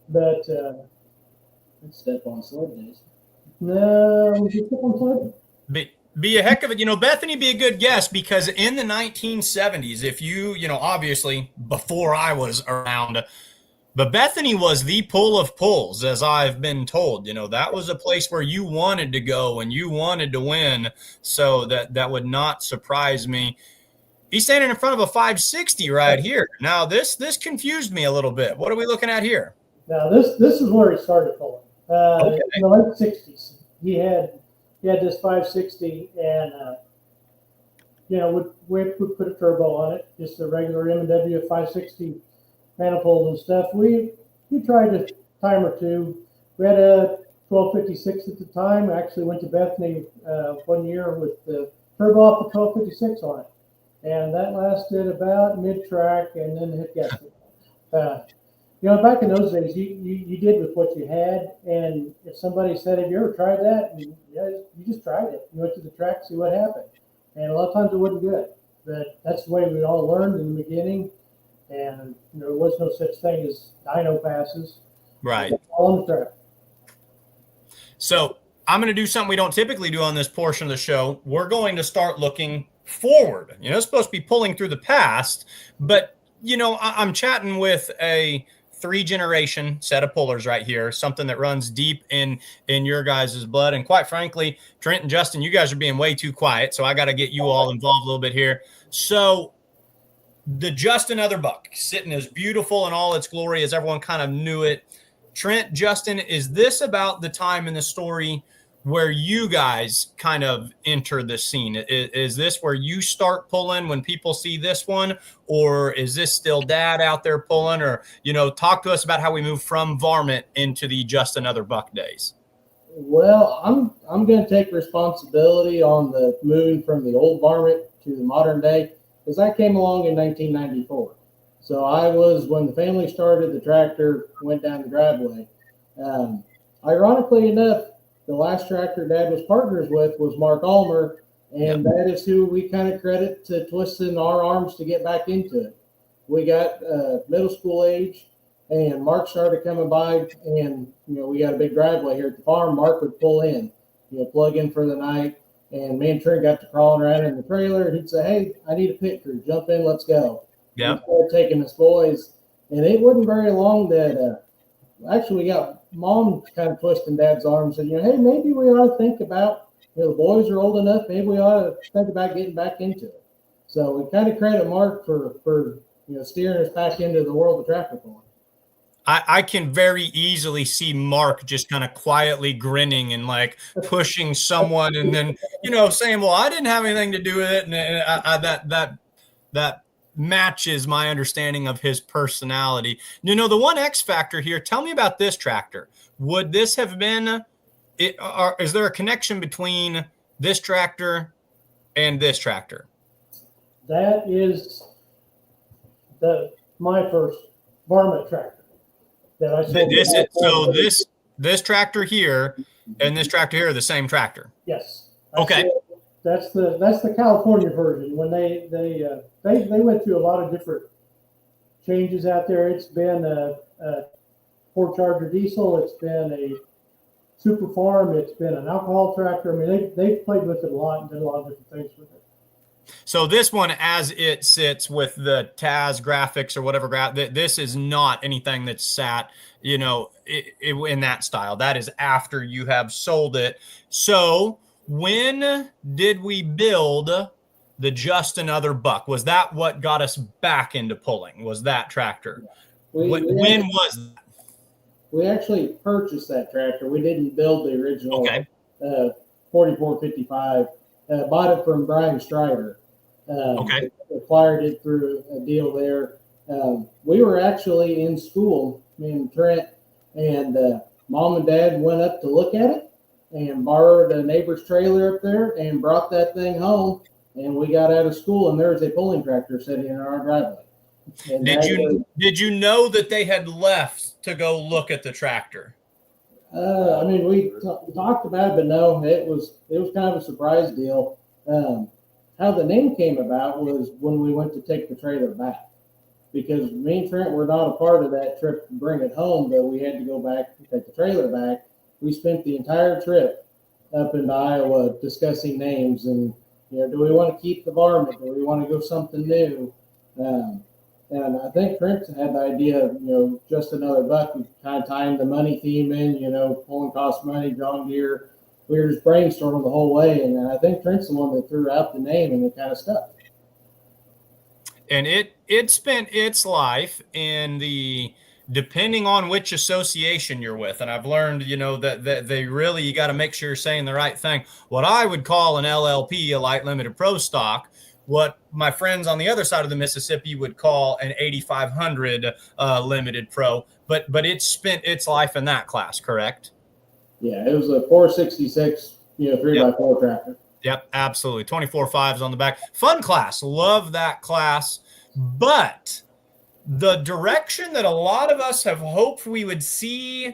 [SPEAKER 7] But
[SPEAKER 8] It's step on sled days.
[SPEAKER 7] no, just step on sled.
[SPEAKER 5] Be a heck of it. Bethany be a good guess, because in the 1970s, if obviously before I was around, but Bethany was the pull of pulls, as I've been told. That was a place where you wanted to go and you wanted to win. So that would not surprise me. He's standing in front of a 560 right here. Now this confused me a little bit. What are we looking at here?
[SPEAKER 7] Now this is where he started pulling.
[SPEAKER 5] Okay.
[SPEAKER 7] In the late 60s, he had this 560, and we put a turbo on it, just a regular M&W 560 manifold and stuff. We tried a time or two. We had a 1256 at the time. I actually went to Bethany 1 year with the turbo off the 1256 on it, and that lasted about mid-track, and then hit gas. Back in those days, you did with what you had, and if somebody said, "Have you ever tried that?" And you just tried it. You went to the track, see what happened, and a lot of times it wasn't good. But that's the way we all learned in the beginning, and there was no such thing as dyno passes.
[SPEAKER 5] Right.
[SPEAKER 7] All on the track.
[SPEAKER 5] So I'm going to do something we don't typically do on this portion of the show. We're going to start looking forward. It's supposed to be pulling through the past, but I'm chatting with a 3-generation set of pullers right here, something that runs deep in your guys' blood. And quite frankly, Trent and Justin, you guys are being way too quiet, so I got to get you all involved a little bit here. So the Just Another Buck, sitting as beautiful in all its glory as everyone kind of knew it. Trent, Justin, is this about the time in the story where you guys kind of enter the scene? Is this where you start pulling when people see this one, or is this still Dad out there pulling? Or, talk to us about how we move from varmint into the Just Another Buck days.
[SPEAKER 8] Well, I'm going to take responsibility on the moving from the old varmint to the modern day, because I came along in 1994. So I was, when the family started, the tractor went down the driveway. Ironically enough, the last tractor Dad was partners with was Mark Ulmer, and that is who we kind of credit to twisting our arms to get back into it. We got middle school age, and Mark started coming by, and we got a big driveway here at the farm. Mark would pull in, plug in for the night, and me and Trent got to crawling around in the trailer, and he'd say, "Hey, I need a pit crew. Jump in, let's go."
[SPEAKER 5] Yeah.
[SPEAKER 8] We started taking us boys, and it wasn't very long that actually we got Mom kind of twisting Dad's arms and hey, maybe we ought to think about, the boys are old enough, maybe we ought to think about getting back into it. So we kind of credit Mark for steering us back into the world of tractor pulling.
[SPEAKER 5] I can very easily see Mark just kind of quietly grinning and like pushing someone, and then saying, "Well, I didn't have anything to do with it," and that matches my understanding of his personality. The one X factor here, tell me about this tractor. Would this have been is there a connection between this tractor and this tractor?
[SPEAKER 7] That is my first varmint tractor that I sold.
[SPEAKER 5] This tractor here and this tractor here are the same tractor.
[SPEAKER 7] Yes.
[SPEAKER 5] Okay.
[SPEAKER 7] That's the California version. When they went through a lot of different changes out there. It's been a 4-charger diesel. It's been a super farm. It's been an alcohol tractor. I mean, they've played with it a lot and did a lot of different things with it.
[SPEAKER 5] So this one, as it sits with the Taz graphics or whatever, this is not anything that's sat, in that style. That is after you have sold it. So when did we build the Just Another Buck? Was that what got us back into pulling? Was that tractor? When was that?
[SPEAKER 8] We actually purchased that tractor. We didn't build the original 4455. Bought it from Brian Strider. Acquired it through a deal there. We were actually in school, me and Trent, and Mom and Dad went up to look at it and borrowed a neighbor's trailer up there and brought that thing home. And we got out of school, and there was a pulling tractor sitting in our driveway. And
[SPEAKER 5] did you know that they had left to go look at the tractor?
[SPEAKER 8] We talked about it, but no, it was kind of a surprise deal. How the name came about was when we went to take the trailer back, because me and Trent were not a part of that trip to bring it home, but we had to go back and take the trailer back. We spent the entire trip up into Iowa discussing names and, do we want to keep the varmint? Do we want to go something new? And I think Trent had the idea of, Just Another Buck, kind of tying the money theme in, pulling cost money, John Deere. We were just brainstorming the whole way. And I think Trent's the one that threw out the name, and it kind of stuck.
[SPEAKER 5] And it spent its life in depending on which association you're with. And I've learned, that they really, you got to make sure you're saying the right thing. What I would call an LLP, a light limited pro stock, what my friends on the other side of the Mississippi would call an 8500 limited pro, but it spent its life in that class, correct?
[SPEAKER 8] Yeah, it was a 466, 3x4 tractor.
[SPEAKER 5] Yep, absolutely. 24 fives on the back. Fun class. Love that class. But the direction that a lot of us have hoped we would see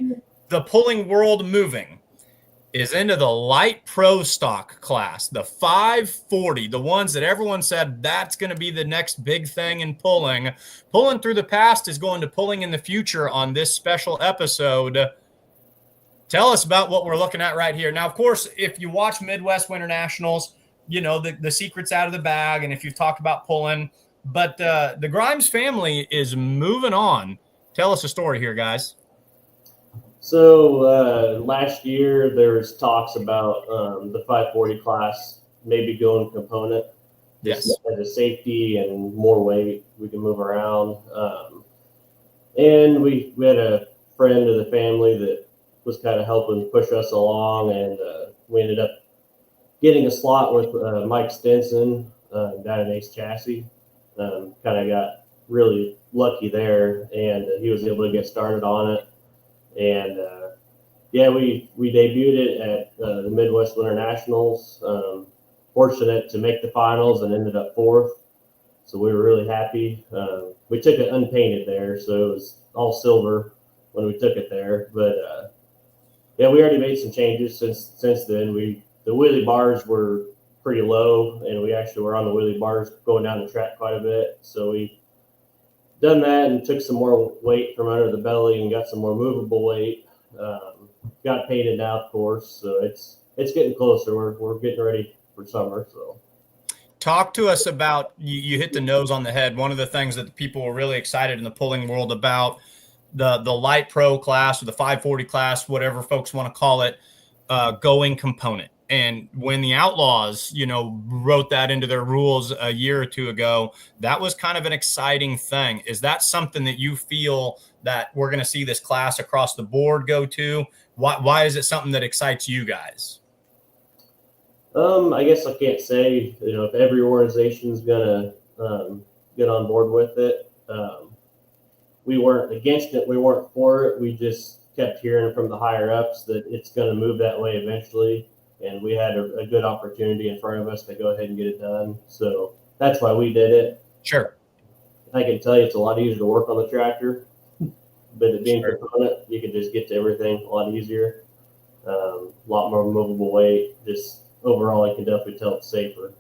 [SPEAKER 5] the pulling world moving is into the light pro stock class, the 540, the ones that everyone said that's going to be the next big thing in pulling. Pulling through the past is going to pulling in the future on this special episode. Tell us about what we're looking at right here. Now, of course, if you watch Midwest Winter Nationals, the secret's out of the bag, and if you've talked about pulling, but the Grimes family is moving on. Tell us a story here, guys.
[SPEAKER 4] So last year there was talks about the 540 class maybe going component.
[SPEAKER 5] Yes.
[SPEAKER 4] As a safety and more weight we can move around. And we had a friend of the family that was kind of helping push us along, and we ended up getting a slot with Mike Stinson down at Ace Chassis. Kind of got really lucky there, and he was able to get started on it. And we debuted it at the Midwest Winter Nationals. Fortunate to make the finals and ended up fourth, so we were really happy. We took it unpainted there, so it was all silver when we took it there. But we already made some changes since then. The wheelie bars were pretty low, and we actually were on the wheelie bars going down the track quite a bit. So we done that and took some more weight from under the belly and got some more movable weight. Got painted now, of course, so it's getting closer. We're getting ready for summer. So
[SPEAKER 5] talk to us about, you hit the nose on the head. One of the things that the people were really excited in the pulling world about the light pro class, or the 540 class, whatever folks want to call it, going component. And when the Outlaws, wrote that into their rules a year or two ago, that was kind of an exciting thing. Is that something that you feel that we're going to see this class across the board go to? Why is it something that excites you guys?
[SPEAKER 4] I guess I can't say, if every organization's going to get on board with it. We weren't against it. We weren't for it. We just kept hearing from the higher ups that it's going to move that way eventually. And we had a good opportunity in front of us to go ahead and get it done. So that's why we did it.
[SPEAKER 5] Sure.
[SPEAKER 4] I can tell you it's a lot easier to work on the tractor. But it being component, you can just get to everything a lot easier. A lot more movable weight. Just overall, I can definitely tell it's safer.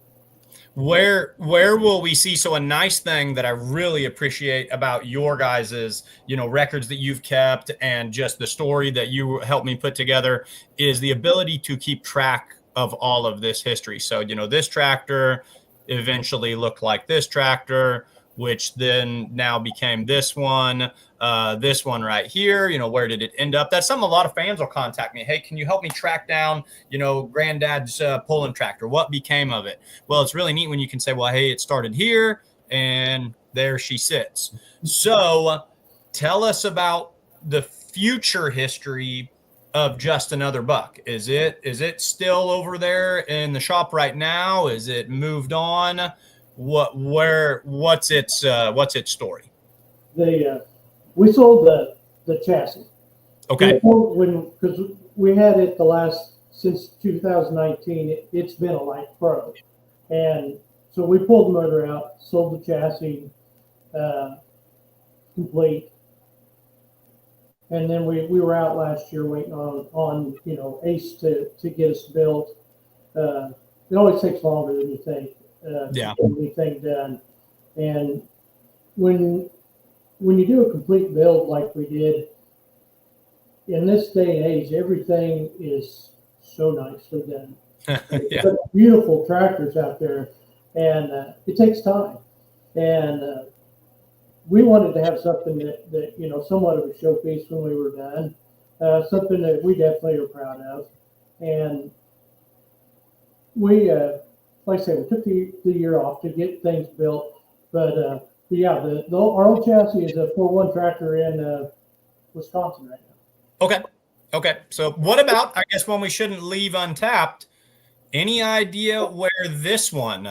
[SPEAKER 5] Where will we see? So a nice thing that I really appreciate about your guys's, records that you've kept and just the story that you helped me put together is the ability to keep track of all of this history. So, this tractor eventually looked like this tractor, which then now became this one right here. Where did it end up? That's something a lot of fans will contact me. Hey, can you help me track down, granddad's pulling tractor? What became of it? Well, it's really neat when you can say, well, hey, it started here and there she sits. So tell us about the future history of Just Another Buck. Is it still over there in the shop right now? Is it moved on? What's its story?
[SPEAKER 7] We sold the chassis.
[SPEAKER 5] Okay.
[SPEAKER 7] Because we had it since 2019, it's been a light pro, and so we pulled the motor out, sold the chassis complete, and then we were out last year waiting on Ace to get us built. It always takes longer than you think. To get anything done, and when you do a complete build like we did in this day and age, everything is so nicely done.
[SPEAKER 5] Yeah.
[SPEAKER 7] Such beautiful tractors out there, and it takes time. And we wanted to have something that somewhat of a showpiece when we were done, something that we definitely are proud of. And we, like I said, we took the year off to get things built, but our old chassis is a 4-1 tractor in Wisconsin right now.
[SPEAKER 5] Okay. So what about, I guess, one we shouldn't leave untapped? Any idea where this one,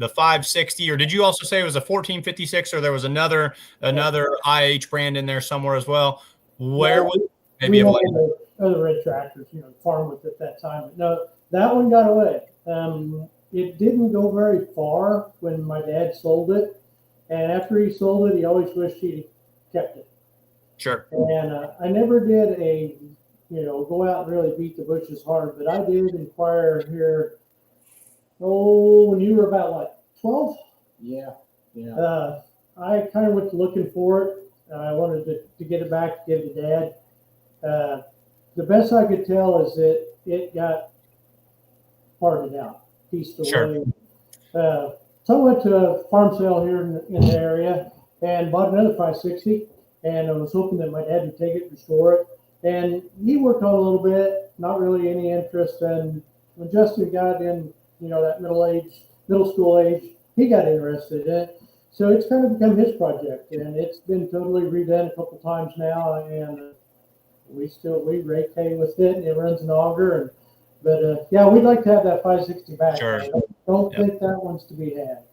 [SPEAKER 5] the 560, or did you also say it was a 1456, or there was another IH brand in there somewhere as well? Where would maybe
[SPEAKER 7] we
[SPEAKER 5] have
[SPEAKER 7] had other red tractors, farm with at that time. But no, that one got away. It didn't go very far when my dad sold it, and after he sold it, he always wished he kept it.
[SPEAKER 5] Sure.
[SPEAKER 7] And I never did go out and really beat the bushes hard, but I did inquire here. Oh, when you were about like 12?
[SPEAKER 8] Yeah.
[SPEAKER 7] I kind of went looking for it. I wanted to get it back to give to Dad. The best I could tell is that it got parted out, pieced away.
[SPEAKER 5] Sure.
[SPEAKER 7] So I went to a farm sale here in the area and bought another 560, and I was hoping that my dad would take it and restore it. And he worked on it a little bit, not really any interest. And when Justin got in, that middle school age, he got interested in it. So it's kind of become his project, and it's been totally redone a couple times now. And we rake hay with it, and it runs an auger. But we'd like to have that 560 back.
[SPEAKER 5] Sure.
[SPEAKER 7] I don't think that one's to be had.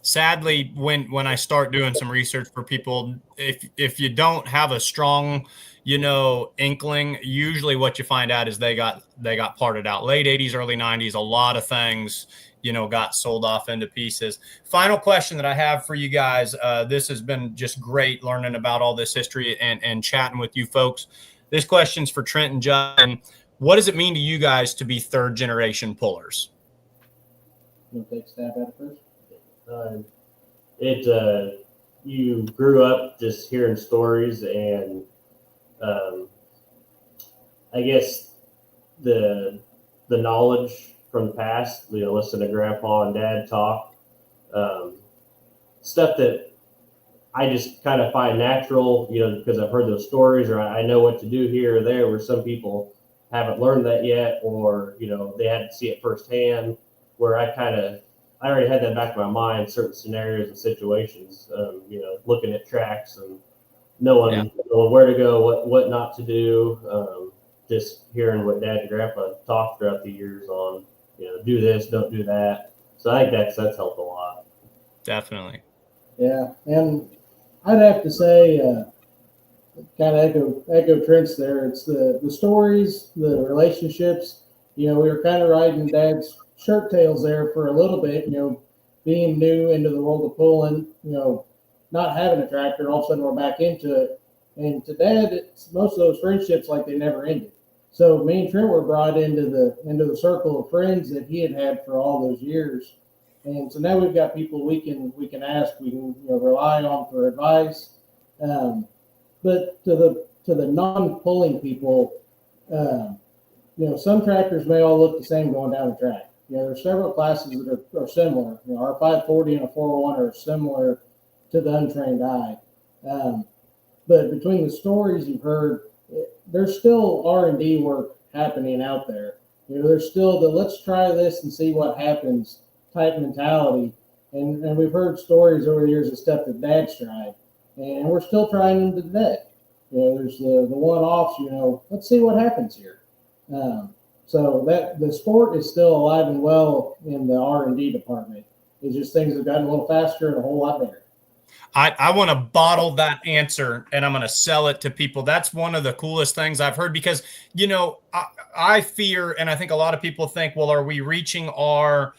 [SPEAKER 5] Sadly, when I start doing some research for people, if you don't have a strong, inkling, usually what you find out is they got parted out. Late 80s, early 90s, a lot of things, got sold off into pieces. Final question that I have for you guys. This has been just great learning about all this history and chatting with you folks. This question's for Trent and Justin. What does it mean to you guys to be third generation pullers?
[SPEAKER 8] You want to take a stab at it first?
[SPEAKER 4] You grew up just hearing stories, and I guess the knowledge from the past, listen to Grandpa and Dad talk, stuff that I just kind of find natural, because I've heard those stories, or I know what to do here or there, where some people haven't learned that yet, or they had to see it firsthand, where I already had that back in my mind, certain scenarios and situations, looking at tracks and knowing where to go, what not to do, just hearing what Dad and Grandpa talked throughout the years on, do this, don't do that. So I think that's helped a lot.
[SPEAKER 5] Definitely.
[SPEAKER 8] Yeah, and I'd have to say, kind of echo Trent's there. It's the stories, the relationships. We were kind of riding Dad's shirt tails there for a little bit, being new into the world of pulling, not having a tractor, all of a sudden we're back into it. And to Dad, it's most of those friendships like they never ended. So me and Trent were brought into the circle of friends that he had for all those years. And so now we've got people we can ask, we can rely on for advice. But to the non-pulling people, some tractors may all look the same going down the track. There's several classes that are similar. Our 540 and a 401 are similar to the untrained eye. But between the stories you've heard, there's still R&D work happening out there. There's still the let's try this and see what happens type mentality. And we've heard stories over the years of stuff that Dad's tried. And we're still trying them today. There's the one-offs, let's see what happens here. So that the sport is still alive and well in the R&D department. It's just things have gotten a little faster and a whole lot better.
[SPEAKER 5] I want to bottle that answer, and I'm going to sell it to people. That's one of the coolest things I've heard, because, I fear, and I think a lot of people think, well, are we reaching our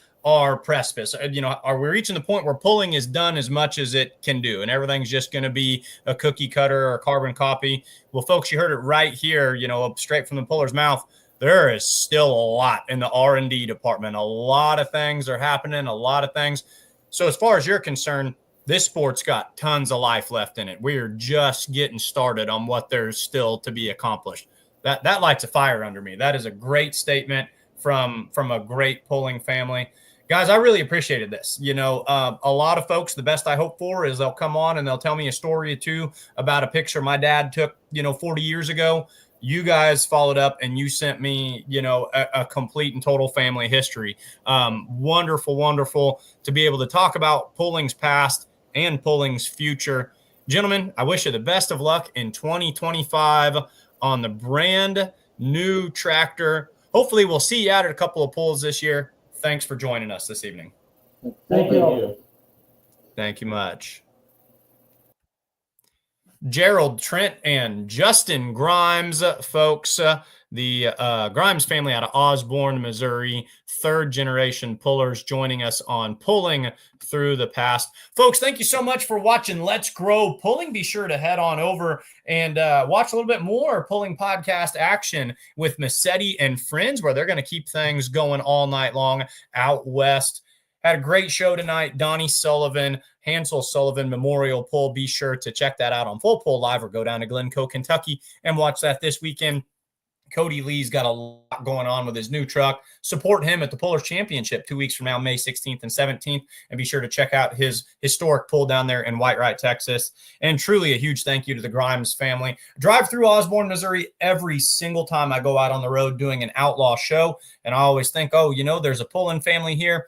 [SPEAKER 5] precipice? Are we reaching the point where pulling is done as much as it can do, and everything's just going to be a cookie cutter or a carbon copy? Well, folks, you heard it right here, straight from the puller's mouth. There is still a lot in the R&D department. A lot of things are happening, a lot of things. So as far as you're concerned, this sport's got tons of life left in it. We are just getting started on what there's still to be accomplished. That lights a fire under me. That is a great statement from a great pulling family. Guys, I really appreciated this. A lot of folks, the best I hope for is they'll come on and they'll tell me a story or two about a picture my dad took, 40 years ago. You guys followed up and you sent me, a complete and total family history. Wonderful, wonderful to be able to talk about pulling's past and pulling's future. Gentlemen, I wish you the best of luck in 2025 on the brand new tractor. Hopefully we'll see you out at a couple of pulls this year. Thanks for joining us this evening.
[SPEAKER 7] Thank you.
[SPEAKER 5] Thank you much. Gerald, Trent, and Justin Grimes, folks. The Grimes family out of Osborne, Missouri, third-generation pullers joining us on Pulling Through the Past. Folks, thank you so much for watching Let's Grow Pulling. Be sure to head on over and watch a little bit more Pulling Podcast action with Massetti and Friends, where they're going to keep things going all night long out west. Had a great show tonight. Donnie Sullivan, Hansel Sullivan Memorial Pull. Be sure to check that out on Full Pull Live or go down to Glencoe, Kentucky and watch that this weekend. Cody Lee's got a lot going on with his new truck. Support him at the Pullers Championship 2 weeks from now, May 16th and 17th. And be sure to check out his historic pull down there in Whitewright, Texas. And truly a huge thank you to the Grimes family. Drive through Osborne, Missouri every single time I go out on the road doing an outlaw show. And I always think, oh, you know, there's a pulling family here.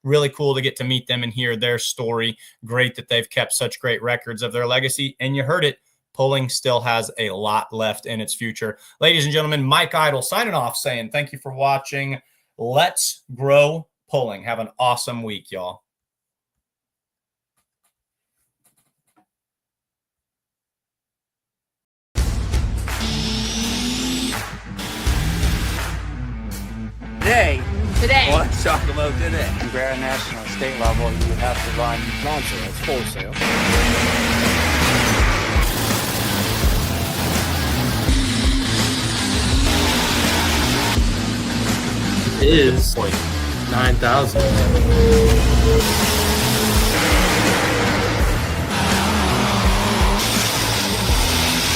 [SPEAKER 5] Really cool to get to meet them and hear their story. Great that they've kept such great records of their legacy. And you heard it, pulling still has a lot left in its future. Ladies and gentlemen, Mike Idle signing off saying thank you for watching. Let's grow pulling. Have an awesome week, y'all.
[SPEAKER 2] Today. Let's talk about today.
[SPEAKER 3] Compare national, state level, you have to run non-sale, it's wholesale.
[SPEAKER 9] Is like 9,000.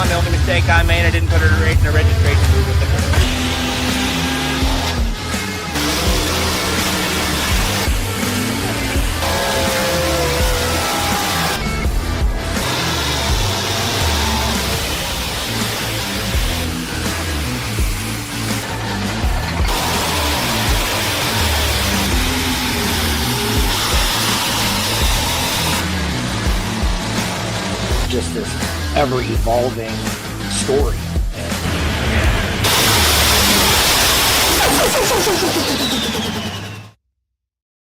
[SPEAKER 2] The only mistake I made, I didn't put her in a registration move with the
[SPEAKER 3] Just this ever-evolving story.